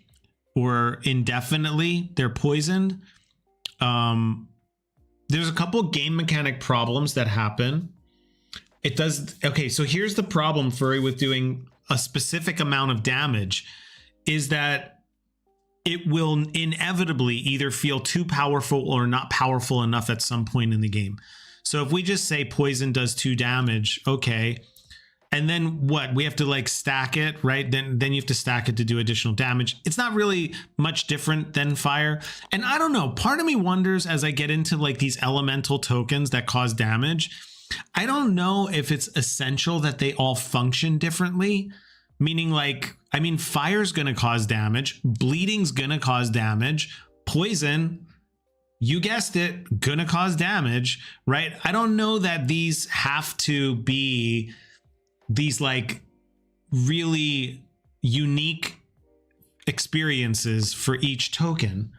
or indefinitely. They're poisoned. There's a couple game mechanic problems that happen. It does. Okay, so here's the problem, Furry, with doing a specific amount of damage is that it will inevitably either feel too powerful or not powerful enough at some point in the game. So if we just say poison does 2 damage, okay, And then what? We have to like stack it, right? Then you have to stack it to do additional damage. It's not really much different than fire. And I don't know, part of me wonders as I get into like these elemental tokens that cause damage, I don't know if it's essential that they all function differently. Meaning like, I mean, fire's gonna cause damage, bleeding's gonna cause damage, poison, you guessed it, gonna cause damage, right? I don't know that these have to be these like really unique experiences for each token.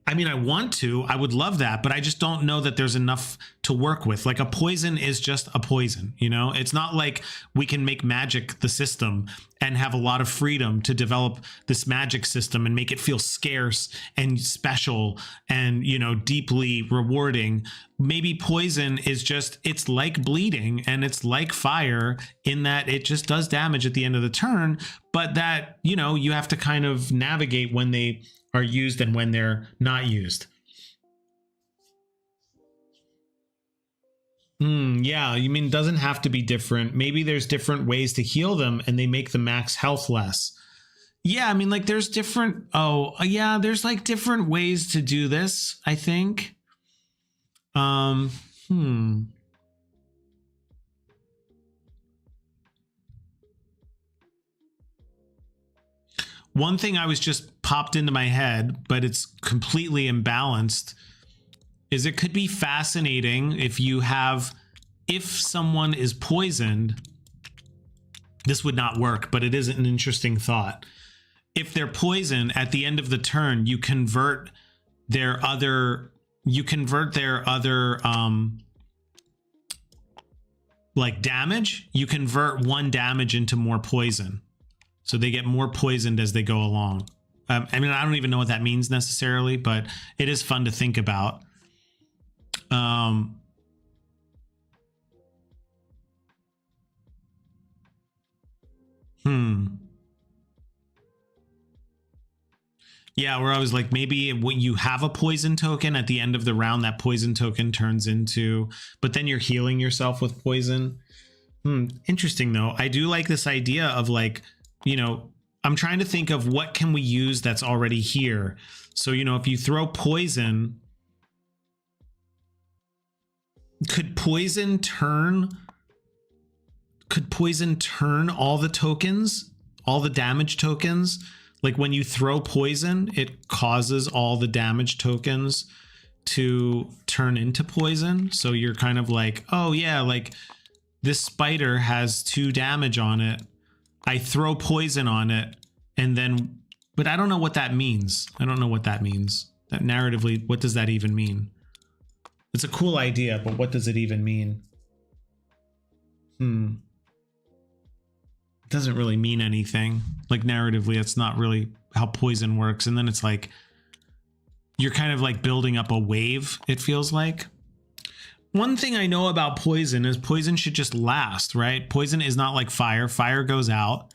I mean, I would love that, but I just don't know that there's enough to work with. Like a poison is just a poison, you know? It's not like we can make magic the system and have a lot of freedom to develop this magic system and make it feel scarce and special and, you know, deeply rewarding. Maybe poison is just, it's like bleeding and it's like fire in that it just does damage at the end of the turn, but that, you know, you have to kind of navigate when they are used and when they're not used. Yeah, you mean doesn't have to be different. Maybe there's different ways to heal them and they make the max health less. Yeah, I mean like there's different, there's like different ways to do this, I think. One thing I was just popped into my head, but it's completely imbalanced, is it could be fascinating if someone is poisoned, this would not work, but it is an interesting thought. If they're poisoned at the end of the turn, you convert their other like damage, you convert 1 damage into more poison. So they get more poisoned as they go along. I mean, I don't even know what that means necessarily, but it is fun to think about. Yeah, where I was like, maybe when you have a poison token at the end of the round, that poison token turns into, but then you're healing yourself with poison. Interesting though. I do like this idea of like, you know, I'm trying to think of what can we use that's already here. So, you know, if you throw poison, could poison turn all the tokens, all the damage tokens? Like when you throw poison, it causes all the damage tokens to turn into poison. So you're kind of like, oh yeah, like this spider has 2 damage on it. I throw poison on it and then, but I don't know what that means. I don't know what that means. That narratively, what does that even mean? It's a cool idea, but what does it even mean? It doesn't really mean anything. Like narratively, it's not really how poison works. And then it's like, you're kind of like building up a wave, it feels like. One thing I know about poison is poison should just last, right? Poison is not like fire. Fire goes out,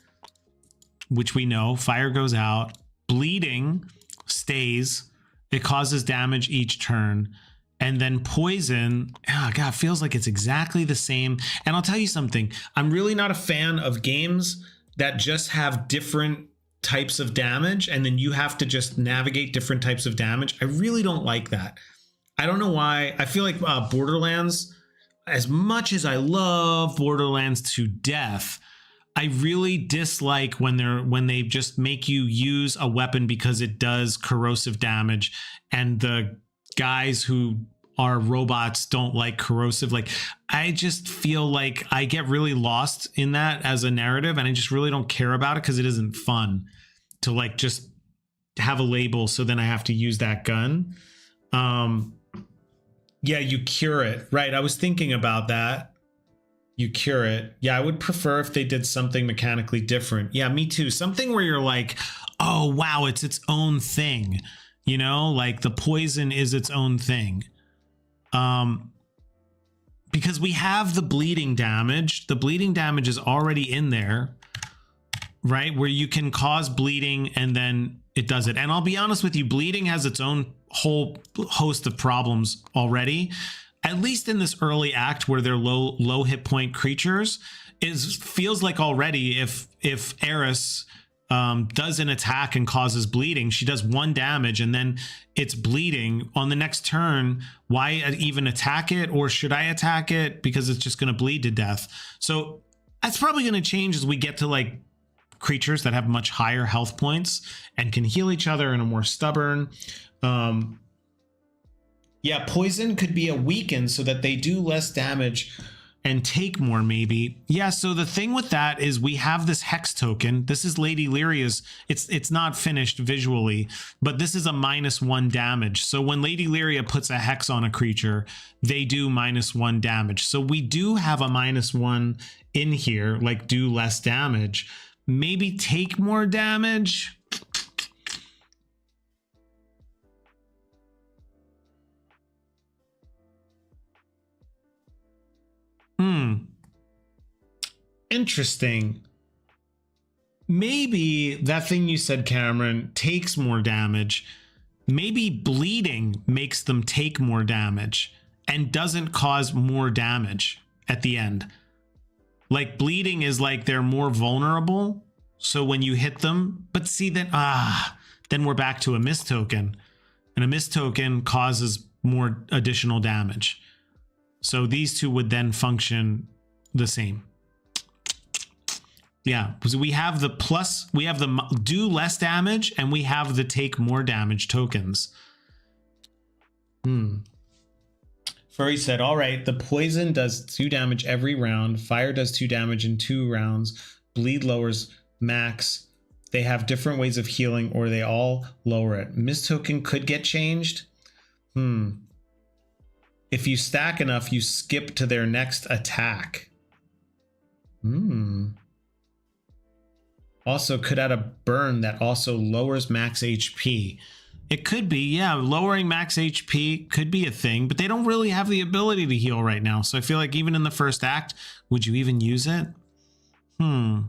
which we know. Fire goes out. Bleeding stays. It causes damage each turn. And then poison, oh God, feels like it's exactly the same. And I'll tell you something. I'm really not a fan of games that just have different types of damage and then you have to just navigate different types of damage. I really don't like that. I don't know why. I feel like Borderlands, as much as I love Borderlands to death, I really dislike when they just make you use a weapon because it does corrosive damage and the guys who are robots don't like corrosive. Like, I just feel like I get really lost in that as a narrative and I just really don't care about it because it isn't fun to like just have a label so then I have to use that gun. Yeah, you cure it. Right. I was thinking about that. You cure it. Yeah, I would prefer if they did something mechanically different. Yeah, me too. Something where you're like, oh, wow, it's its own thing. You know, like the poison is its own thing. Because we have the bleeding damage. The bleeding damage is already in there, right? Where you can cause bleeding and then it does it. And I'll be honest with you, bleeding has its own whole host of problems already. At least in this early act where they're low hit point creatures, feels like already if Eris does an attack and causes bleeding, she does 1 damage and then it's bleeding on the next turn. Why even attack it? Or should I attack it because it's just going to bleed to death? So that's probably going to change as we get to like creatures that have much higher health points and can heal each other and are more stubborn. Yeah, poison could be a weaken so that they do less damage and take more, maybe. Yeah, so the thing with that is we have this hex token. This is Lady Lyria's. It's not finished visually, but this is a -1 damage. So when Lady Lyria puts a hex on a creature, they do -1 damage. So we do have a -1 in here, like do less damage. Maybe take more damage. Interesting. Maybe that thing you said, Cameron, takes more damage. Maybe bleeding makes them take more damage and doesn't cause more damage at the end. Like bleeding is like they're more vulnerable. So when you hit them, but see then, then we're back to a miss token, and a miss token causes more additional damage. So these two would then function the same. Yeah, because we have the plus, we have the do less damage, and we have the take more damage tokens. Furry said, all right, the poison does 2 damage every round. Fire does 2 damage in 2 rounds. Bleed lowers max. They have different ways of healing, or they all lower it. Miss token could get changed. If you stack enough, you skip to their next attack. Also could add a burn that also lowers max HP. It could be, yeah, lowering max HP could be a thing, but they don't really have the ability to heal right now. So I feel like even in the first act, would you even use it? I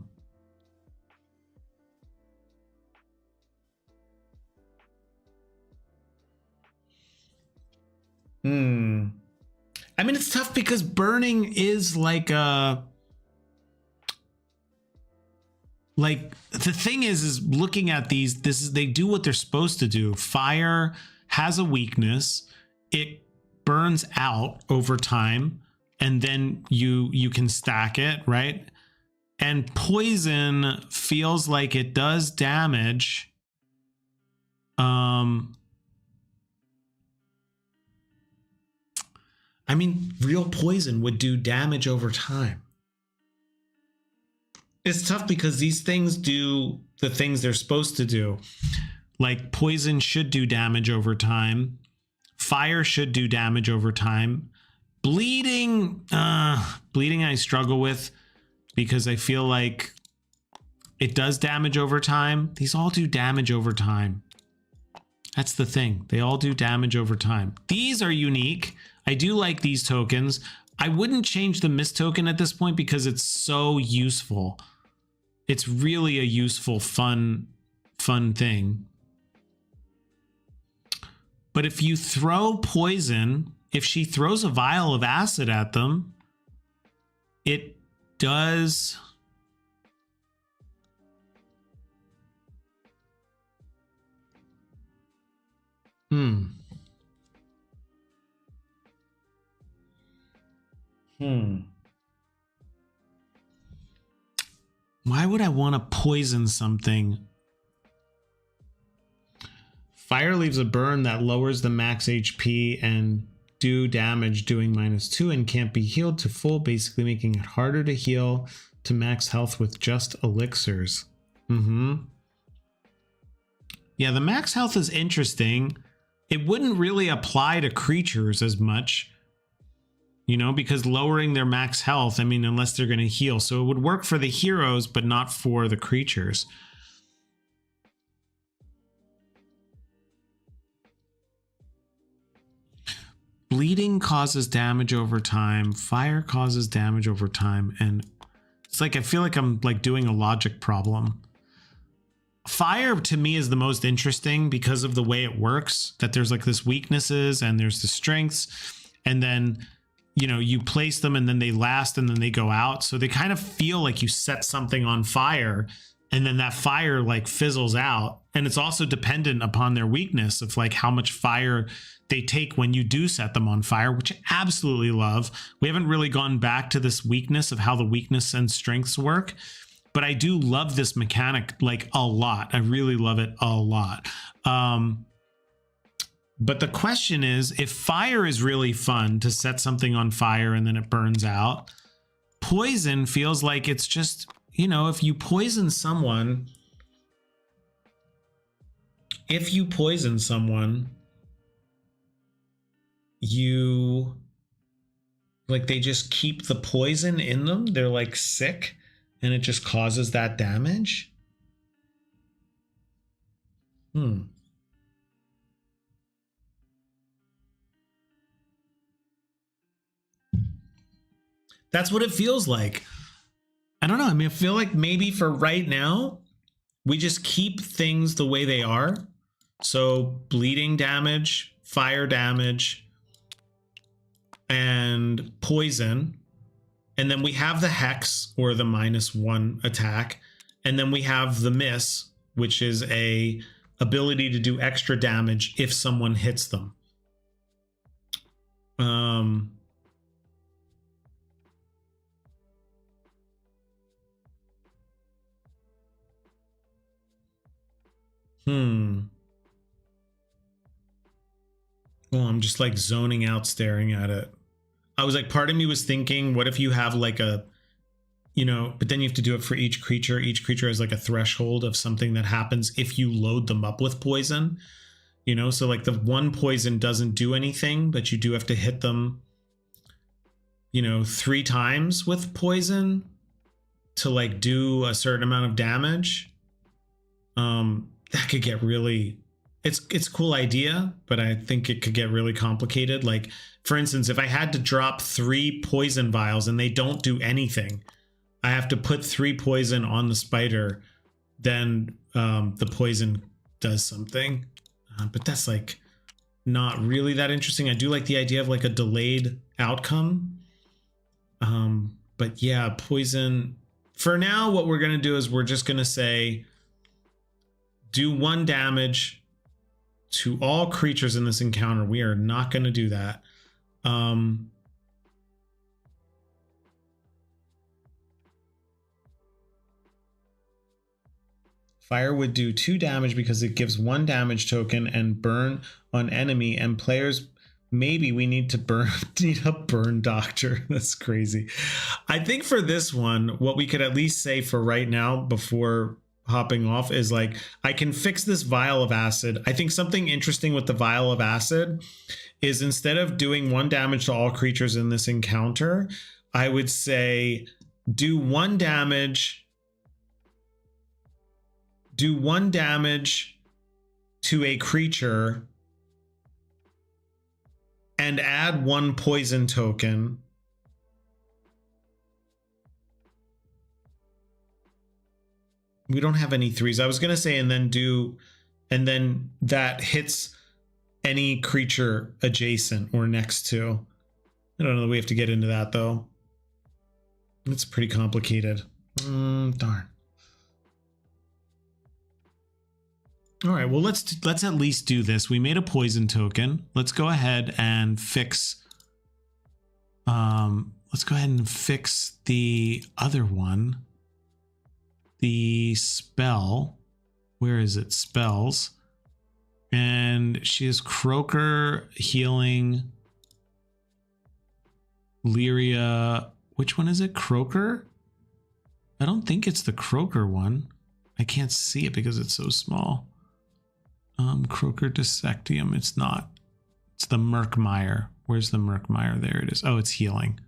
mean, it's tough because burning is like a... Like the thing is looking at these, they do what they're supposed to do. Fire has a weakness. It burns out over time, and then you can stack it, right? And poison feels like it does damage. I mean, real poison would do damage over time. It's tough because these things do the things they're supposed to do. Like poison should do damage over time. Fire should do damage over time. Bleeding I struggle with because I feel like it does damage over time. These all do damage over time. That's the thing. They all do damage over time. These are unique. I do like these tokens. I wouldn't change the miss token at this point because it's so useful. It's really a useful, fun thing. But if you throw poison, if she throws a vial of acid at them, it does... Why would I want to poison something? Fire leaves a burn that lowers the max HP and do damage doing -2 and can't be healed to full, basically making it harder to heal to max health with just elixirs. Yeah, the max health is interesting. It wouldn't really apply to creatures as much, you know, because lowering their max health, I mean, unless they're going to heal. So it would work for the heroes, but not for the creatures. Bleeding causes damage over time. Fire causes damage over time. And it's like, I feel like I'm like doing a logic problem. Fire to me is the most interesting because of the way it works, that there's like this weaknesses and there's the strengths. And then you know, you place them and then they last and then they go out. So they kind of feel like you set something on fire and then that fire like fizzles out. And it's also dependent upon their weakness of like how much fire they take when you do set them on fire, which I absolutely love. We haven't really gone back to this weakness of how the weakness and strengths work, but I do love this mechanic like a lot. I really love it a lot. But the question is, if fire is really fun to set something on fire and then it burns out, poison feels like it's just, you know, if you poison someone, you like, they just keep the poison in them. They're like sick and it just causes that damage. That's what it feels like. I don't know. I mean, I feel like maybe for right now, we just keep things the way they are. So bleeding damage, fire damage, and poison. And then we have the hex or the -1 attack. And then we have the miss, which is a ability to do extra damage if someone hits them. Well, I'm just like zoning out, staring at it. I was like, part of me was thinking, what if you have like a, you know, but then you have to do it for each creature. Each creature has like a threshold of something that happens if you load them up with poison, you know? So like the one poison doesn't do anything, but you do have to hit them, you know, 3 times with poison to like do a certain amount of damage. That could get really, it's a cool idea, but I think it could get really complicated. Like, for instance, if I had to drop 3 poison vials and they don't do anything, I have to put 3 poison on the spider, then the poison does something. But that's like not really that interesting. I do like the idea of like a delayed outcome. But yeah, poison. For now, what we're going to do is we're just going to say, do 1 damage to all creatures in this encounter. We are not going to do that. Fire would do 2 damage because it gives 1 damage token and burn on enemy, and players, maybe we need to need a burn doctor. That's crazy. I think for this one, what we could at least say for right now before hopping off is like, I can fix this vial of acid. I think something interesting with the vial of acid is instead of doing 1 damage to all creatures in this encounter, I would say do 1 damage to a creature and add 1 poison token. We don't have any 3s. I was going to say, and then that hits any creature adjacent or next to. I don't know that we have to get into that though. It's pretty complicated. Darn. All right, well, let's at least do this. We made a poison token. Let's go ahead and fix. Let's go ahead and fix the other one. The spell. Where is it? Spells. And she is Croaker, healing, Lyria. Which one is it? Croaker? I don't think it's the Croaker one. I can't see it because it's so small. Croaker Dissectium. It's not. It's the Murkmire. Where's the Murkmire? There it is. Oh, it's healing.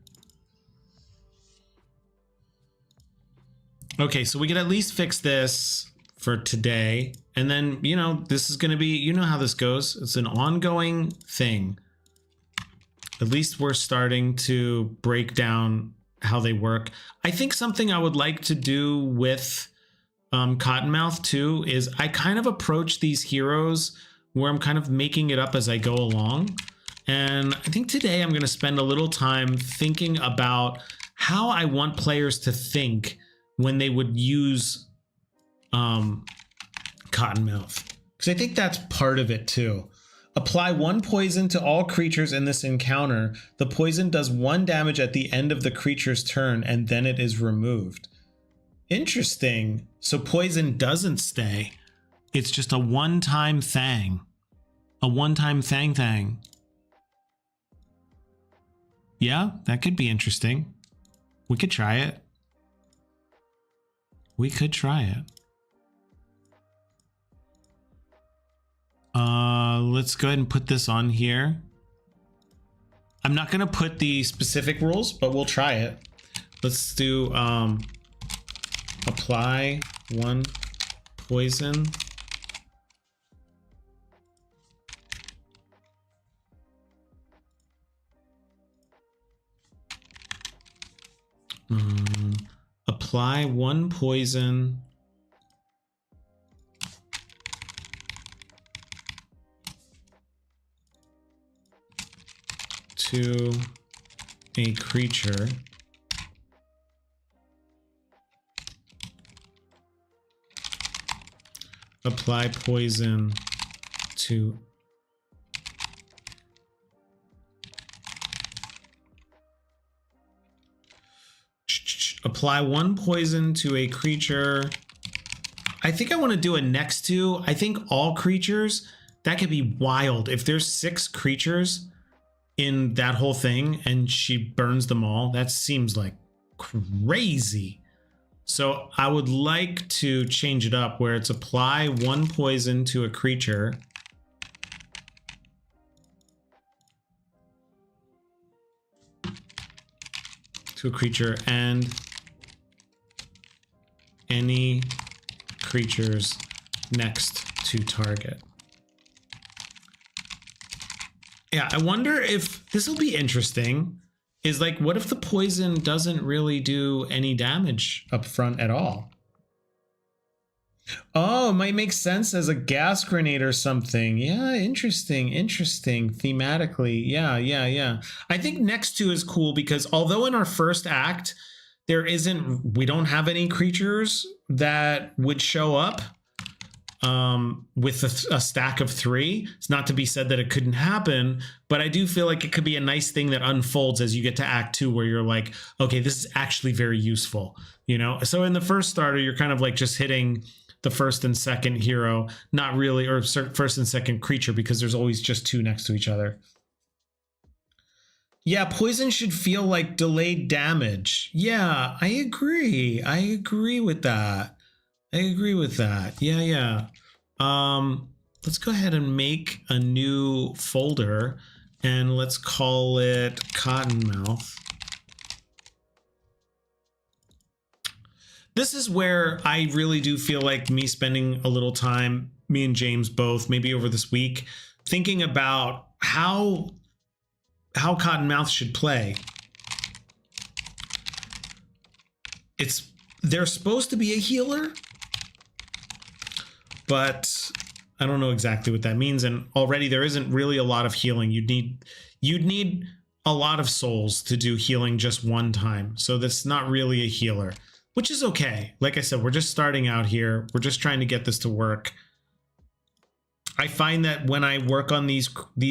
Okay, so we could at least fix this for today. And then, you know, this is going to be, you know how this goes. It's an ongoing thing. At least we're starting to break down how they work. I think something I would like to do with Cottonmouth too is I kind of approach these heroes where I'm kind of making it up as I go along. And I think today I'm going to spend a little time thinking about how I want players to think when they would use Cottonmouth. Because I think that's part of it too. Apply 1 poison to all creatures in this encounter. The poison does 1 damage at the end of the creature's turn, and then it is removed. Interesting. So poison doesn't stay. It's just a one-time thing. A one-time thing. Yeah, that could be interesting. We could try it. We could try it. Let's go ahead and put this on here. I'm not going to put the specific rules, but we'll try it. Let's do apply 1 poison apply 1 poison to a creature apply poison to apply 1 poison to a creature. I think I want to do a next to. I think all creatures, that could be wild. If there's 6 creatures in that whole thing and she burns them all, that seems like crazy. So I would like to change it up where it's apply 1 poison to a creature. And any creatures next to target. Yeah, I wonder if this will be interesting. Is like, what if the poison doesn't really do any damage up front at all? Oh, it might make sense as a gas grenade or something. Yeah, interesting thematically. Yeah. I think next to is cool because although in our first act, we don't have any creatures that would show up with a stack of 3. It's not to be said that it couldn't happen, but I do feel like it could be a nice thing that unfolds as you get to act 2 where you're like, okay, this is actually very useful, you know? So in the first starter, you're kind of like just hitting the first and second hero, not really, or first and second creature, because there's always just 2 next to each other. Yeah, poison should feel like delayed damage. Yeah, I agree. I agree with that. Yeah. Let's go ahead and make a new folder and let's call it Cottonmouth. This is where I really do feel like me spending a little time, me and James both, maybe over this week, thinking about how Cottonmouth should play. They're supposed to be a healer, but I don't know exactly what that means. And already there isn't really a lot of healing. You'd need a lot of souls to do healing just one time. So that's not really a healer, which is okay. Like I said, we're just starting out here. We're just trying to get this to work. I find that when I work on these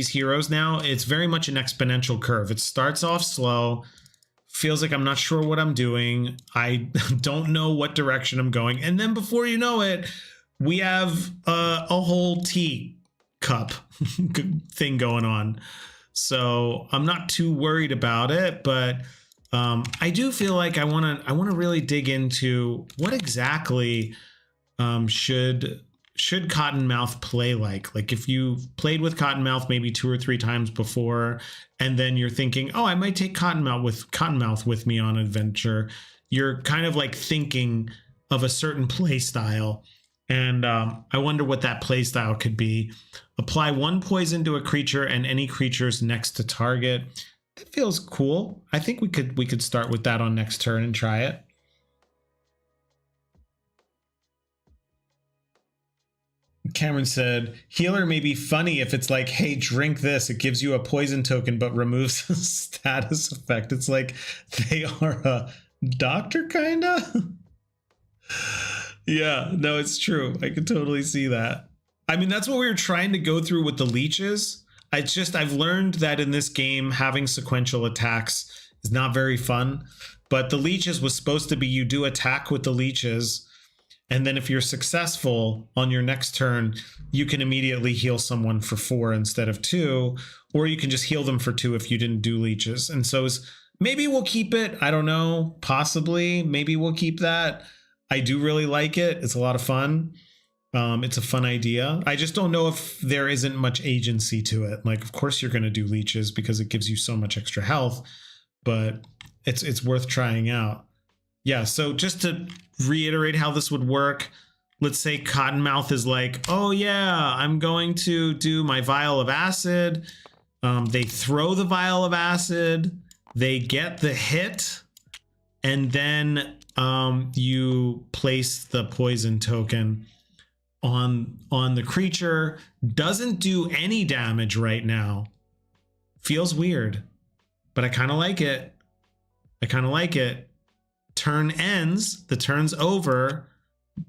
heroes now, it's very much an exponential curve. It starts off slow, feels like I'm not sure what I'm doing. I don't know what direction I'm going. And then before you know it, we have a whole teacup thing going on. So I'm not too worried about it, but I do feel like I want to really dig into what exactly should Cottonmouth play like? Like if you played with Cottonmouth maybe 2 or 3 times before, and then you're thinking, oh, I might take Cottonmouth with me on an adventure. You're kind of like thinking of a certain play style. And I wonder what that play style could be. Apply 1 poison to a creature and any creatures next to target. That feels cool. I think we could start with that on next turn and try it. Cameron said, healer may be funny if it's like, hey, drink this. It gives you a poison token, but removes a status effect. It's like they are a doctor, kind of. Yeah, no, it's true. I can totally see that. I mean, that's what we were trying to go through with the leeches. I've learned that in this game, having sequential attacks is not very fun. But the leeches was supposed to be you do attack with the leeches. And then if you're successful on your next turn, you can immediately heal someone for 4 instead of 2. Or you can just heal them for 2 if you didn't do leeches. And so maybe we'll keep it. I don't know. Possibly. Maybe we'll keep that. I do really like it. It's a lot of fun. It's a fun idea. I just don't know if there isn't much agency to it. Like, of course you're going to do leeches because it gives you so much extra health, but it's worth trying out. Yeah, so just to reiterate how this would work, let's say Cottonmouth is like, oh yeah, I'm going to do my vial of acid. They throw the vial of acid, they get the hit, and then you place the poison token on the creature. Doesn't do any damage right now. Feels weird, but I kind of like it. Turn ends, the turn's over.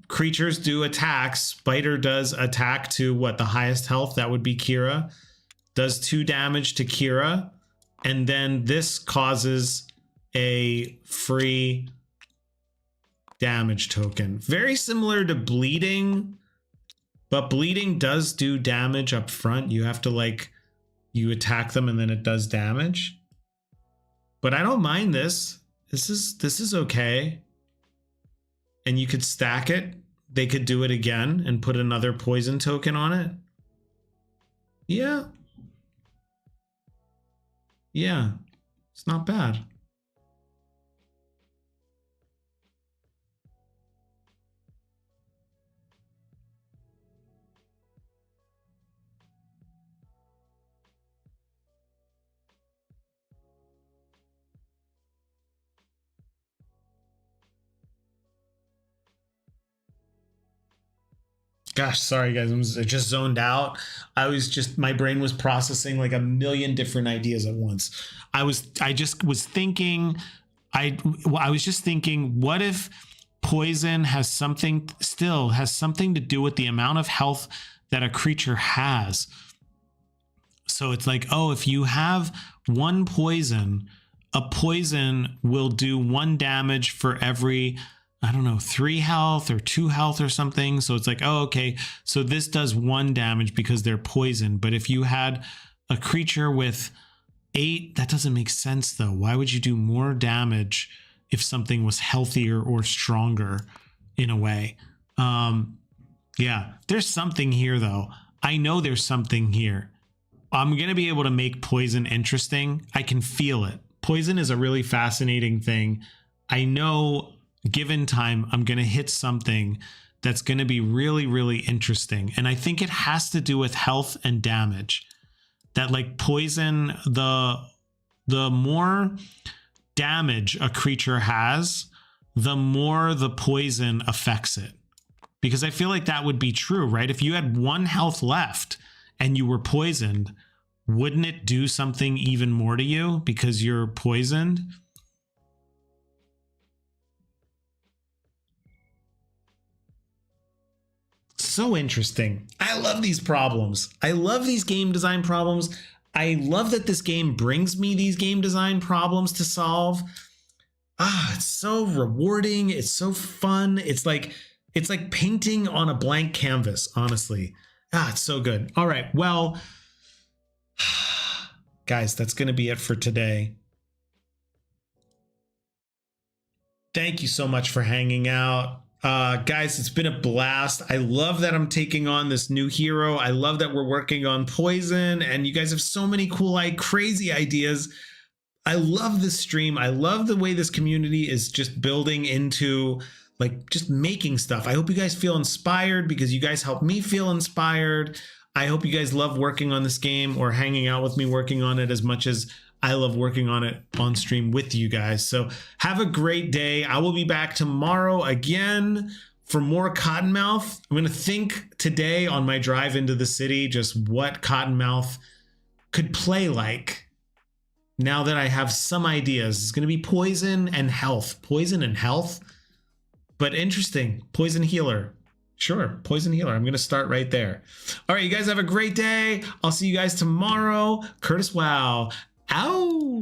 Creatures do attacks. Spider does attack to what, the highest health? That would be Kira. Does 2 damage to Kira. And then this causes a free damage token. Very similar to bleeding, but bleeding does do damage up front. You have to you attack them and then it does damage. But I don't mind this. This is okay. And you could stack it. They could do it again and put another poison token on it. Yeah. Yeah. It's not bad. Gosh, sorry guys, I just zoned out. My brain was processing like a million different ideas at once. I was just thinking, what if poison has something to do with the amount of health that a creature has? So it's like, oh, if you have 1 poison, a poison will do 1 damage for every, I don't know, 3 health or 2 health or something. So it's like, oh, okay, so this does 1 damage because they're poisoned. But if you had a creature with 8, that doesn't make sense though. Why would you do more damage if something was healthier or stronger in a way? Yeah, there's something here though. I know there's something here. I'm going to be able to make poison interesting. I can feel it. Poison is a really fascinating thing. I know given time, I'm going to hit something that's going to be really, really interesting. And I think it has to do with health and damage. That like poison, the more damage a creature has, the more the poison affects it. Because I feel like that would be true, right? If you had 1 health left and you were poisoned, wouldn't it do something even more to you because you're poisoned? So interesting. I love these problems. I love these game design problems. I love that this game brings me these game design problems to solve. It's so rewarding. It's so fun. It's like painting on a blank canvas, honestly. It's so good. All right. Well, guys, that's going to be it for today. Thank you so much for hanging out. Guys, it's been a blast. I love that I'm taking on this new hero. I love that we're working on poison and you guys have so many cool, crazy ideas. I love this stream. I love the way this community is just building into just making stuff. I hope you guys feel inspired because you guys help me feel inspired. I hope you guys love working on this game or hanging out with me working on it as much as I love working on it on stream with you guys. So have a great day. I will be back tomorrow again for more Cottonmouth, I'm going to think today on my drive into the city just what Cottonmouth could play like. Now that I have some ideas, it's going to be poison and health. Poison and health. But interesting. Poison healer. Sure. Poison healer. I'm going to start right there. All right. You guys have a great day. I'll see you guys tomorrow. Curtis Wow. Ow.